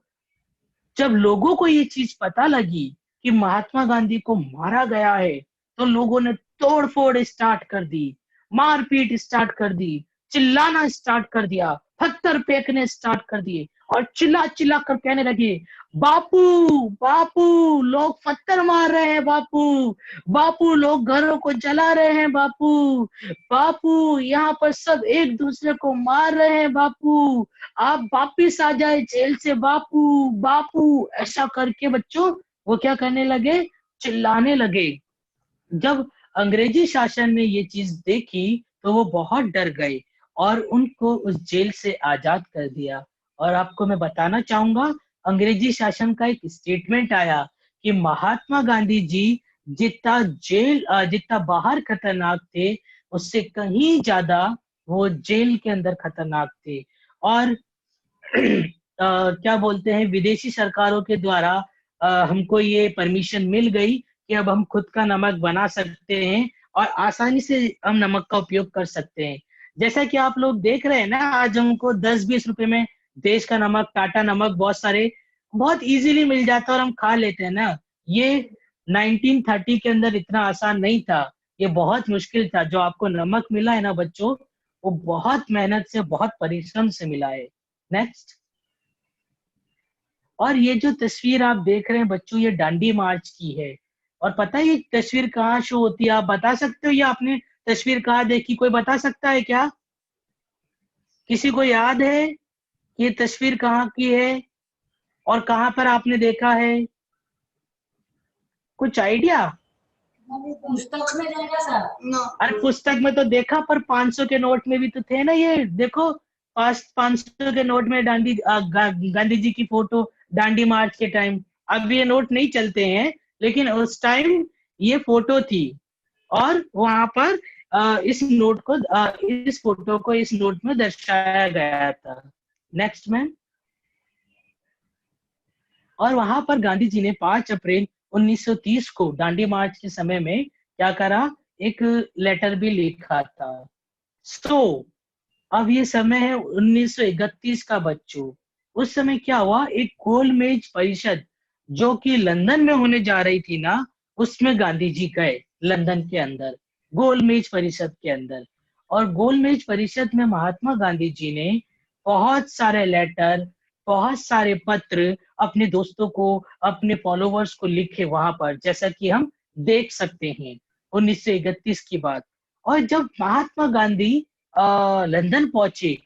जब लोगों को ये चीज पता लगी कि महात्मा गांधी को मारा गया है, तो लोगों ने तोड़फोड़ स्टार्ट कर दी, मारपीट स्टार्ट कर दी, चिल्लाना स्टार्ट कर दिया, पत्थर फेंकने स्टार्ट कर दिए और चिल्ला चिल्ला कर कहने लगे, बापू बापू, लोग पत्थर मार रहे हैं बापू, बापू लोग घरों को जला रहे हैं बापू, बापू यहाँ पर सब एक दूसरे को मार रहे हैं बापू, आप वापिस आ जाए जेल से बापू बापू। ऐसा करके बच्चों वो क्या करने लगे, चिल्लाने लगे। जब अंग्रेजी शासन ने ये चीज देखी तो वो बहुत डर गए और उनको उस जेल से आजाद कर दिया। और आपको मैं बताना चाहूंगा, अंग्रेजी शासन का एक स्टेटमेंट आया कि महात्मा गांधी जी जितना बाहर खतरनाक थे, उससे कहीं ज्यादा वो जेल के अंदर खतरनाक थे। और क्या बोलते हैं, विदेशी सरकारों के द्वारा हमको ये परमिशन मिल गई कि अब हम खुद का नमक बना सकते हैं और आसानी से हम नमक का उपयोग कर सकते हैं। जैसा कि आप लोग देख रहे हैं ना, आज हमको 10-20 रुपए में देश का नमक, टाटा नमक बहुत सारे बहुत इजीली मिल जाता है और हम खा लेते हैं ना। ये 1930 के अंदर इतना आसान नहीं था, ये बहुत मुश्किल था। जो आपको नमक मिला है ना बच्चों, वो बहुत मेहनत से, बहुत परिश्रम से मिला है। नेक्स्ट। और ये जो तस्वीर आप देख रहे हैं बच्चों, ये दांडी मार्च की है। और पता है ये तस्वीर कहाँ शो होती है, आप बता सकते हो? ये आपने तस्वीर कहाँ देखी, कोई बता सकता है क्या? किसी को याद है ये तस्वीर कहाँ की है और कहाँ पर आपने देखा है? कुछ आइडिया?
पुस्तक में देखा सर।
अरे पुस्तक में तो देखा, पर 500 के नोट में भी तो थे ना ये। देखो 500 के नोट में गांधी जी की फोटो दांडी मार्च के टाइम। अब ये नोट नहीं चलते हैं, लेकिन उस टाइम ये फोटो थी और वहां पर इस फोटो को इस नोट में दर्शाया गया था। Next ma'am. और वहां पर गांधी जी ने 5 अप्रैल 1930 को दांडी मार्च के समय में क्या करा, एक लेटर भी लिखा था। अब ये समय है 1931 का बच्चों। उस समय क्या हुआ, एक गोलमेज परिषद जो कि लंदन में होने जा रही थी ना, उसमें गांधी जी गए, लंदन के अंदर गोलमेज परिषद के अंदर। और गोलमेज परिषद में महात्मा गांधी जी ने बहुत सारे लेटर, बहुत सारे पत्र अपने दोस्तों को, अपने फॉलोवर्स को लिखे वहां पर, जैसा कि हम देख सकते हैं 1931 की बात। और जब महात्मा गांधी लंदन पहुंचे,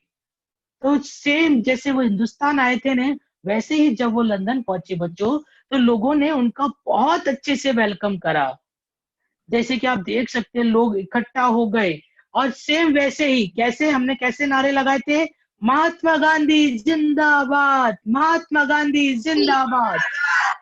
तो सेम जैसे वो हिंदुस्तान आए थे ना, वैसे ही जब वो लंदन पहुंचे बच्चों, तो लोगों ने उनका बहुत अच्छे से वेलकम करा। जैसे कि आप देख सकते हैं, लोग इकट्ठा हो गए और सेम वैसे ही कैसे नारे लगाए थे, महात्मा गांधी जिंदाबाद, महात्मा गांधी जिंदाबाद।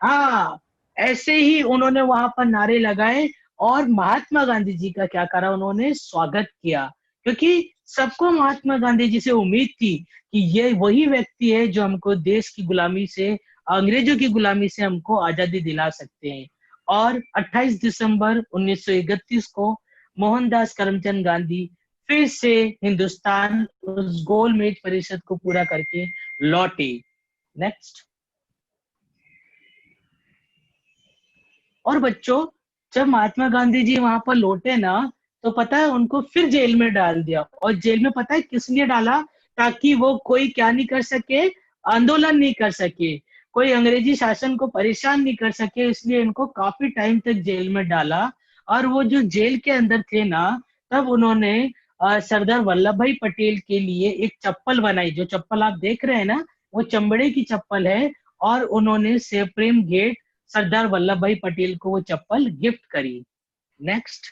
हाँ, ऐसे ही उन्होंने वहां पर नारे लगाए और महात्मा गांधी जी का क्या करा, उन्होंने स्वागत किया। क्योंकि सबको महात्मा गांधी जी से उम्मीद थी कि ये वही व्यक्ति है जो हमको देश की गुलामी से, अंग्रेजों की गुलामी से हमको आजादी दिला सकते हैं। और 28 दिसंबर 1931 को मोहनदास करमचंद गांधी फिर से हिंदुस्तान उस गोलमेज परिषद को पूरा करके लौटे। नेक्स्ट। और बच्चों, जब महात्मा गांधी जी वहां पर लौटे ना, तो पता है उनको फिर जेल में डाल दिया। और जेल में पता है किस लिए डाला, ताकि वो कोई क्या नहीं कर सके, आंदोलन नहीं कर सके, कोई अंग्रेजी शासन को परेशान नहीं कर सके, इसलिए इनको काफी टाइम तक जेल में डाला। और वो जो जेल के अंदर थे ना, तब उन्होंने सरदार वल्लभ भाई पटेल के लिए एक चप्पल बनाई। जो चप्पल आप देख रहे हैं ना, वो चमड़े की चप्पल है। और उन्होंने सेव प्रेम गेट सरदार वल्लभ भाई पटेल को वो चप्पल गिफ्ट करी। नेक्स्ट।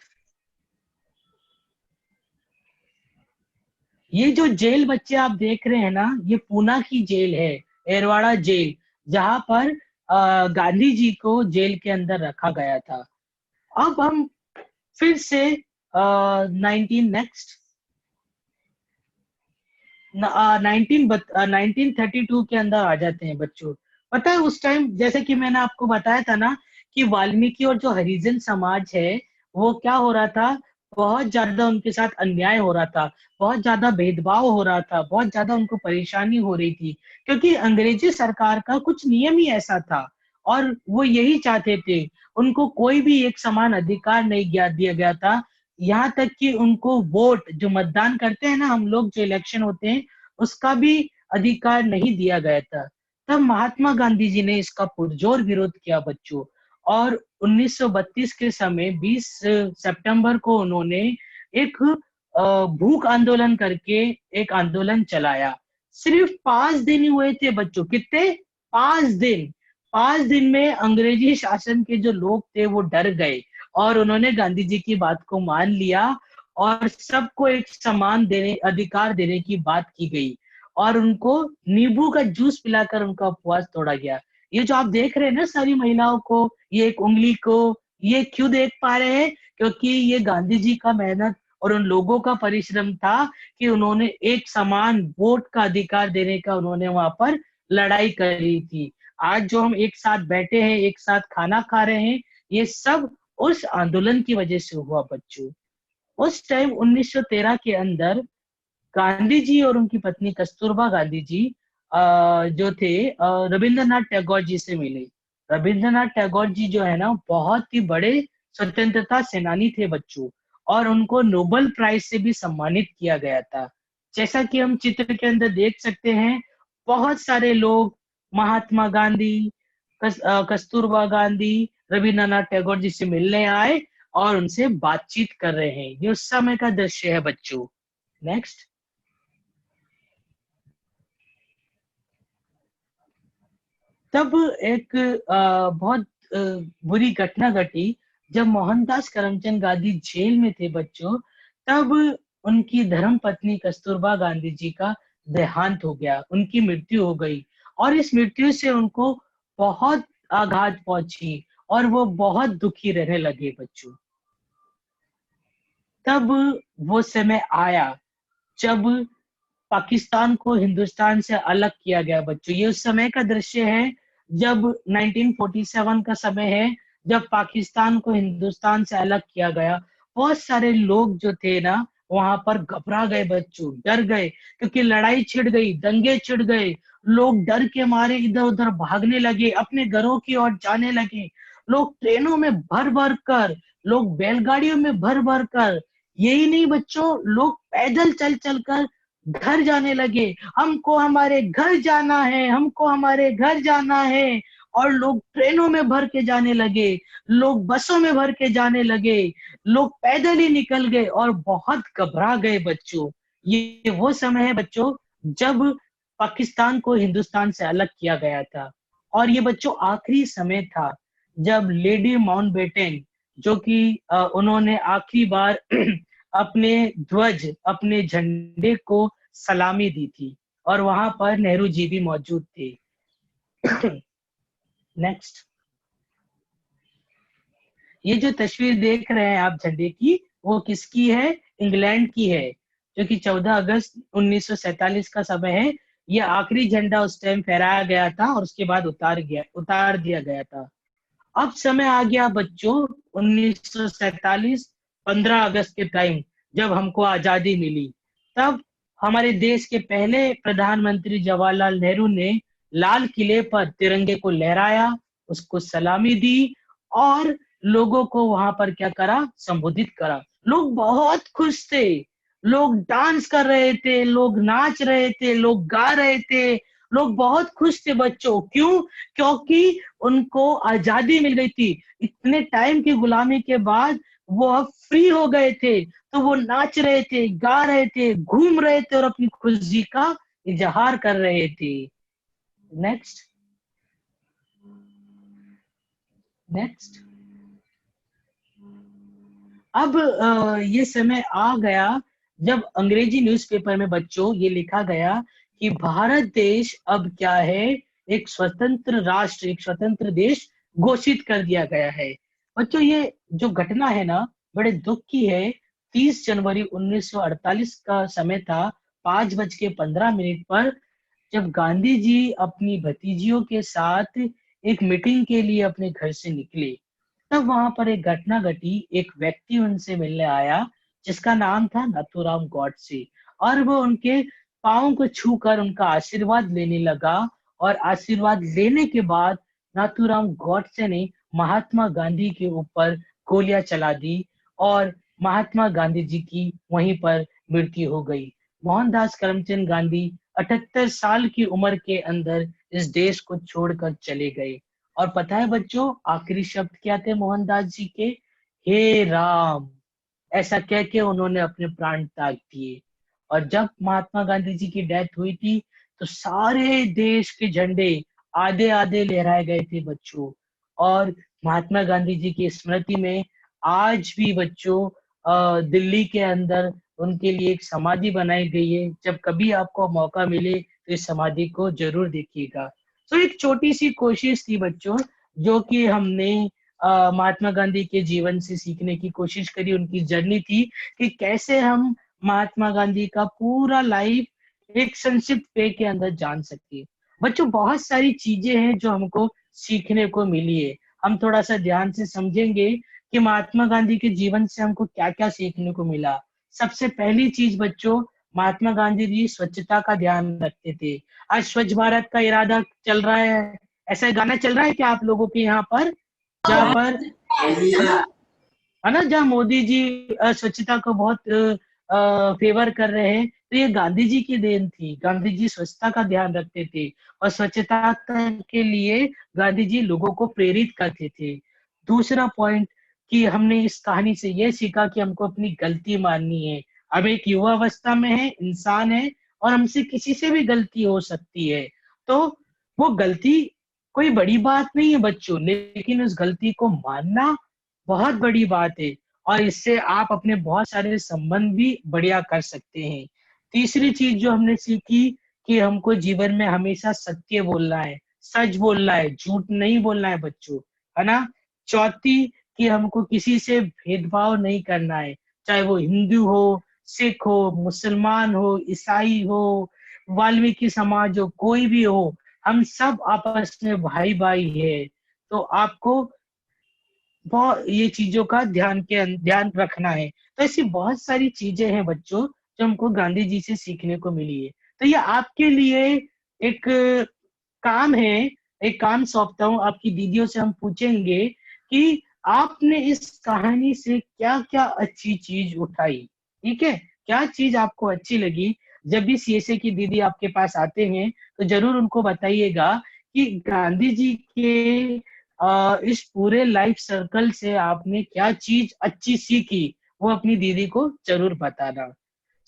ये जो जेल बच्चे आप देख रहे हैं ना, ये पूना की जेल है, एरवाड़ा जेल, जहां पर गांधी जी को जेल के अंदर रखा गया था। अब हम फिर से 1932 के अंदर आ जाते हैं बच्चों। पता है उस टाइम, जैसे कि मैंने आपको बताया था ना, कि वाल्मीकि और जो हरिजन समाज है, वो क्या हो रहा था, बहुत ज्यादा उनके साथ अन्याय हो रहा था, बहुत ज्यादा भेदभाव हो रहा था, बहुत ज्यादा उनको परेशानी हो रही थी, क्योंकि अंग्रेजी सरकार का कुछ नियम ही ऐसा था और वो यही चाहते थे। उनको कोई भी एक समान अधिकार नहीं दिया गया था। यहाँ तक कि उनको वोट, जो मतदान करते हैं ना हम लोग, जो इलेक्शन होते हैं, उसका भी अधिकार नहीं दिया गया था। तब महात्मा गांधी जी ने इसका पुरजोर विरोध किया बच्चों, और 1932 के समय 20 सितंबर को उन्होंने एक भूख आंदोलन करके एक आंदोलन चलाया। सिर्फ 5 दिन ही हुए थे बच्चों, कितने? 5 दिन। 5 दिन में अंग्रेजी शासन के जो लोग थे वो डर गए और उन्होंने गांधी जी की बात को मान लिया और सबको एक समान अधिकार देने की बात की गई और उनको नींबू का जूस पिलाकर उनका उपवास तोड़ा गया। ये जो आप देख रहे हैं ना सारी महिलाओं को, ये एक उंगली को, ये क्यों देख पा रहे हैं? क्योंकि ये गांधी जी का मेहनत और उन लोगों का परिश्रम था कि उन्होंने एक समान वोट का अधिकार देने का उन्होंने वहां पर लड़ाई करी थी। आज जो हम एक साथ बैठे हैं, एक साथ खाना खा रहे हैं, ये सब उस आंदोलन की वजह से हुआ बच्चों। उस टाइम 1913 के अंदर गांधी जी और उनकी पत्नी कस्तूरबा गांधी जी जो थे रविंद्रनाथ टैगोर जी से मिले। रविंद्रनाथ टैगोर जी जो है ना, बहुत ही बड़े स्वतंत्रता सेनानी थे बच्चों, और उनको नोबेल प्राइज से भी सम्मानित किया गया था। जैसा कि हम चित्र के अंदर देख सकते हैं, बहुत सारे लोग महात्मा गांधी, कस्तूरबा गांधी, रविंद्रनाथ टैगोर जी से मिलने आए और उनसे बातचीत कर रहे हैं। ये उस समय का दृश्य है बच्चों। नेक्स्ट। तब एक बहुत बुरी घटना घटी जब मोहनदास करमचंद गांधी जेल में थे बच्चों। तब उनकी धर्म पत्नी कस्तूरबा गांधी जी का देहांत हो गया, उनकी मृत्यु हो गई और इस मृत्यु से उनको बहुत आघात पहुंची और वो बहुत दुखी रहने लगे बच्चों। तब वो समय आया जब पाकिस्तान को हिंदुस्तान से अलग किया गया बच्चों। ये उस समय का दृश्य है जब 1947 का समय है, जब पाकिस्तान को हिंदुस्तान से अलग किया गया। बहुत सारे लोग जो थे ना वहां पर घबरा गए बच्चों, डर गए, क्योंकि लड़ाई छिड़ गई, दंगे छिड़ गए। लोग डर के मारे इधर उधर भागने लगे, अपने घरों की ओर जाने लगे। लोग ट्रेनों में भर भर कर, लोग बैलगाड़ियों में भर भर कर, यही नहीं बच्चों, लोग पैदल चल चल कर घर जाने लगे। हमको हमारे घर जाना है, हमको हमारे घर जाना है। और लोग ट्रेनों में भर के जाने लगे, लोग बसों में भर के जाने लगे, लोग पैदल ही निकल गए और बहुत घबरा गए बच्चों। ये वो समय है बच्चों जब पाकिस्तान को हिंदुस्तान से अलग किया गया था। और ये बच्चों आखिरी समय था जब लेडी माउंटबेटन, जो कि उन्होंने आखिरी बार अपने ध्वज, अपने झंडे को सलामी दी थी और वहां पर नेहरू जी भी मौजूद थे। नेक्स्ट। ये जो तस्वीर देख रहे हैं आप झंडे की, वो किसकी है? इंग्लैंड की है, जो कि 14 अगस्त 1947 का समय है। ये आखिरी झंडा उस टाइम फहराया गया था और उसके बाद उतार दिया गया था। अब समय आ गया बच्चों 1947 15 अगस्त के टाइम, जब हमको आजादी मिली। तब हमारे देश के पहले प्रधानमंत्री जवाहरलाल नेहरू ने लाल किले पर तिरंगे को लहराया, उसको सलामी दी और लोगों को वहां पर क्या करा? संबोधित करा। लोग बहुत खुश थे, लोग डांस कर रहे थे, लोग नाच रहे थे, लोग गा रहे थे, लोग बहुत खुश थे बच्चों। क्यों? क्योंकि उनको आजादी मिल गई थी। इतने टाइम की गुलामी के बाद वो अब फ्री हो गए थे, तो वो नाच रहे थे, गा रहे थे, घूम रहे थे और अपनी खुशी का इजहार कर रहे थे। नेक्स्ट। नेक्स्ट। अब ये समय आ गया जब अंग्रेजी न्यूज़पेपर में बच्चों ये लिखा गया कि भारत देश अब क्या है? एक स्वतंत्र राष्ट्र, एक स्वतंत्र देश घोषित कर दिया गया है। बच्चों ये जो घटना है ना, बड़े दुख की है। 30 जनवरी 1948 का समय था, 5:15 पर, जब गांधी जी अपनी भतीजियों के साथ एक मीटिंग के लिए अपने घर से निकले। तब वहां पर एक घटना घटी, एक व्यक्ति उनसे मिलने आया जिसका नाम था नाथूराम गॉडसे, और वो उनके पाँव को छूकर उनका आशीर्वाद लेने लगा। और आशीर्वाद लेने के बाद नाथूराम गॉडसे ने महात्मा गांधी के ऊपर गोलियां चला दी और महात्मा गांधी जी की वहीं पर मृत्यु हो गई। मोहनदास करमचंद गांधी 78 साल की उम्र के अंदर इस देश को छोड़कर चले गए। और पता है बच्चों, आखिरी शब्द क्या थे मोहनदास जी के? हे राम, ऐसा कह के उन्होंने अपने प्राण त्याग दिए। और जब महात्मा गांधी जी की डेथ हुई थी तो सारे देश के झंडे आधे आधे लहराए गए थे बच्चों। और महात्मा गांधी जी की स्मृति में आज भी बच्चों दिल्ली के अंदर उनके लिए एक समाधि बनाई गई है। जब कभी आपको मौका मिले तो इस समाधि को जरूर देखिएगा। तो एक छोटी सी कोशिश थी बच्चों, जो कि हमने महात्मा गांधी के जीवन से सीखने की कोशिश करी। उनकी जर्नी थी कि कैसे हम महात्मा गांधी का पूरा लाइफ एक संक्षिप्त पे के अंदर जान सकते हैं। बच्चों, बहुत सारी चीजें हैं जो हमको सीखने को मिली है। हम थोड़ा सा ध्यान से समझेंगे कि महात्मा गांधी के जीवन से हमको क्या क्या सीखने को मिला। सबसे पहली चीज बच्चों, महात्मा गांधी जी स्वच्छता का ध्यान रखते थे। आज स्वच्छ भारत का इरादा चल रहा है, ऐसा गाना चल रहा है क्या आप लोगों के यहाँ पर, जहाँ पर है ना, जहाँ मोदी जी स्वच्छता को बहुत फेवर कर रहे हैं, तो ये गांधी जी की देन थी। गांधी जी स्वच्छता का ध्यान रखते थे और स्वच्छता के लिए गांधी जी लोगों को प्रेरित करते थे। दूसरा पॉइंट कि हमने इस कहानी से ये सीखा कि हमको अपनी गलती माननी है। अब एक युवा अवस्था में है, इंसान है, और हमसे किसी से भी गलती हो सकती है। तो वो गलती कोई बड़ी बात नहीं है बच्चों, लेकिन उस गलती को मानना बहुत बड़ी बात है। और इससे आप अपने बहुत सारे संबंध भी बढ़िया कर सकते हैं। तीसरी चीज जो हमने सीखी कि हमको जीवन में हमेशा सत्य बोलना है, सच बोलना है, झूठ नहीं बोलना है बच्चों, है ना। चौथी कि हमको किसी से भेदभाव नहीं करना है, चाहे वो हिंदू हो, सिख हो, मुसलमान हो, ईसाई हो, वाल्मीकि समाज हो, कोई भी हो, हम सब आपस में भाई भाई है। तो आपको बहुत ये चीजों का ध्यान रखना है। तो ऐसी बहुत सारी चीजें हैं बच्चों जो हमको गांधी जी से सीखने को मिली है। तो ये आपके लिए एक काम है, एक काम सौंपता हूँ। आपकी दीदियों से हम पूछेंगे कि आपने इस कहानी से क्या क्या अच्छी चीज उठाई, ठीक है, क्या चीज आपको अच्छी लगी। जब भी सीएसए की दीदी आपके पास आते हैं तो जरूर उनको बताइएगा कि गांधी जी के इस पूरे लाइफ सर्कल से आपने क्या चीज अच्छी सीखी, वो अपनी दीदी को जरूर बताना।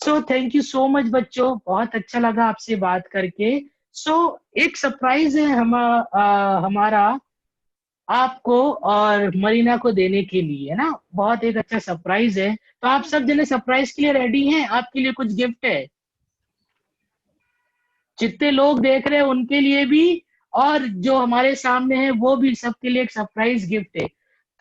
So thank you so much बच्चों, बहुत अच्छा लगा आपसे बात करके। सो एक सरप्राइज है हमारा आपको और मरीना को देने के लिए, है ना, बहुत एक अच्छा सरप्राइज है। तो आप सब जने सरप्राइज के लिए रेडी हैं? आपके लिए कुछ गिफ्ट है, जितने लोग देख रहे हैं उनके लिए भी, और जो हमारे सामने है वो भी, सबके लिए एक सरप्राइज गिफ्ट है।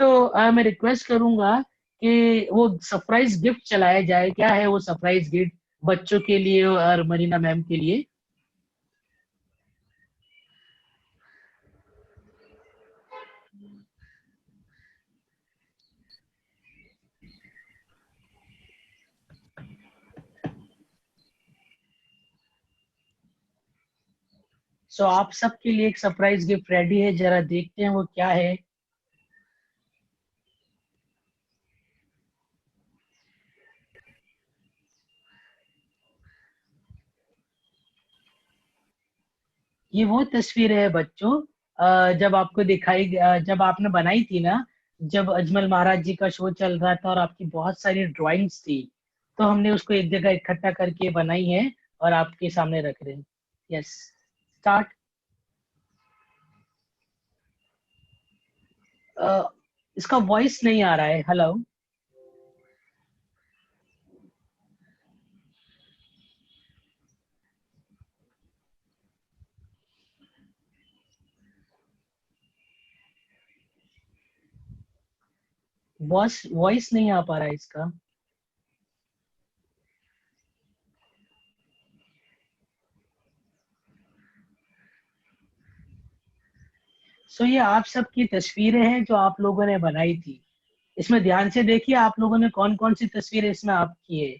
तो मैं रिक्वेस्ट करूंगा कि वो सरप्राइज गिफ्ट चलाया जाए। क्या है वो सरप्राइज गिफ्ट बच्चों के लिए और मरीना मैम के लिए? सो आप सबके लिए एक सरप्राइज गिफ्ट रेडी है, जरा देखते हैं वो क्या है। ये वो तस्वीर है बच्चों, जब आपको जब आपने बनाई थी ना, जब अजमल महाराज जी का शो चल रहा था और आपकी बहुत सारी ड्राइंग्स थी, तो हमने उसको एक जगह इकट्ठा करके बनाई है और आपके सामने रख रहे हैं। Yes, start. इसका वॉइस नहीं आ रहा है, हेलो। वॉइस नहीं आ पा रहा है इसका। सो ये आप सबकी तस्वीरें हैं जो आप लोगों ने बनाई थी। इसमें ध्यान से देखिए आप लोगों ने कौन कौन सी तस्वीरें इसमें आप की है।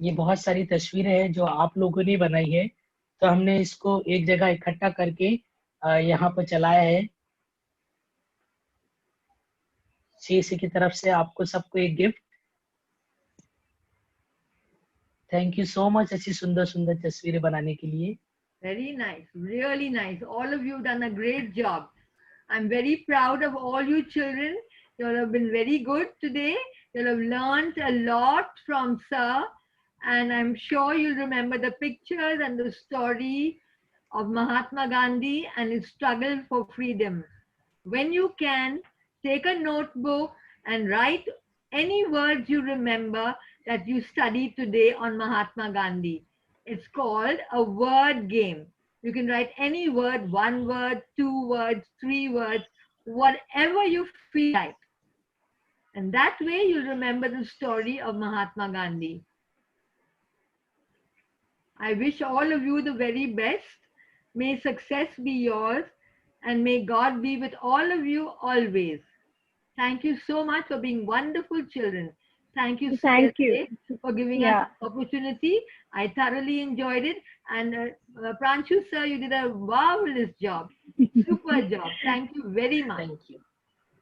ये बहुत सारी तस्वीरें हैं जो आप लोगों ने बनाई है, तो हमने इसको एक जगह इकट्ठा करके यहाँ पर चलाया है। CSC की तरफ से आपको सबको एक gift. Thank you so much ऐसी सुंदर सुंदर तस्वीरें बनाने के लिए।
Very nice, really nice. All of you have done a great job. I'm very proud of all you children. You all have been very good today. You all have learned a lot from Sir, and I'm sure you'll remember the pictures and the story of Mahatma Gandhi and his struggle for freedom. When you can, take a notebook and write any words you remember that you studied today on Mahatma Gandhi. It's called a word game. You can write any word, 1 word, 2 words, 3 words, whatever you feel like. And that way you'll remember the story of Mahatma Gandhi. I wish all of you the very best. May success be yours, and may God be with all of you always. Thank you so much for being wonderful children. Thank you,
Thank you.
CSA, for giving us the opportunity. I thoroughly enjoyed it. And Pranshu sir, you did a marvelous job. Super job. Thank you very much.
Thank you.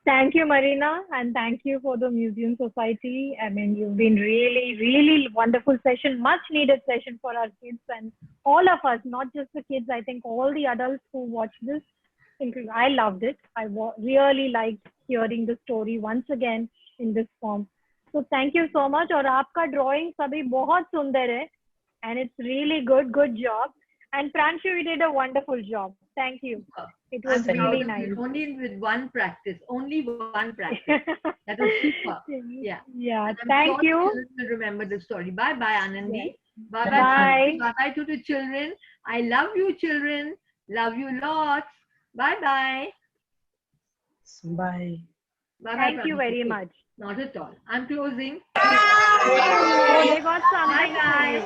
Thank you, Marina, and thank you for the Museum Society. I mean, you've been really, really wonderful session, much needed session for our kids and all of us, not just the kids. I think all the adults who watch this, I loved it. I really liked hearing the story once again in this form. So thank you so much. और आपका drawing सभी बहुत सुंदर है, and it's really good. Good job. And Pranshu, you did a wonderful job. Thank you. It was really nice.
Only with one practice. Only one practice. That was super. Yeah.
Yeah.
And I'm
Thank
sure
you.
Children will remember the story. Bye bye, Anandi.
Yes.
Bye
Bye.
bye. Bye bye to the children. I love you, children. Love you lots. Bye bye.
Bye.
Bye.
Thank you very much.
Not at all. I'm closing.
They got something
Bye,
for you.
guys.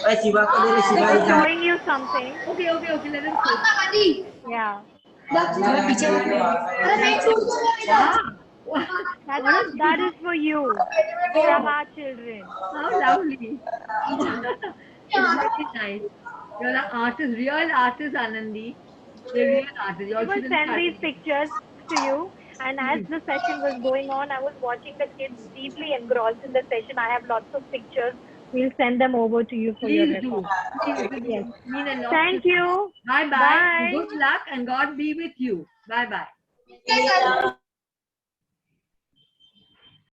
They're showing you something.
Okay. Let them see.
Yeah.
Wow.
That is for you from our children.
How lovely. It's very nice. You're an artist, real artist, Anandi. You're a real artist.
I will send these pictures to you. And as the session was going on, I was watching the kids deeply engrossed in the session. I have lots of pictures. We'll send them over to you for your record.
Please do.
Yes.
Mean a lot.
Thank you.
Bye.
Bye.
Good luck and God be with you. Bye.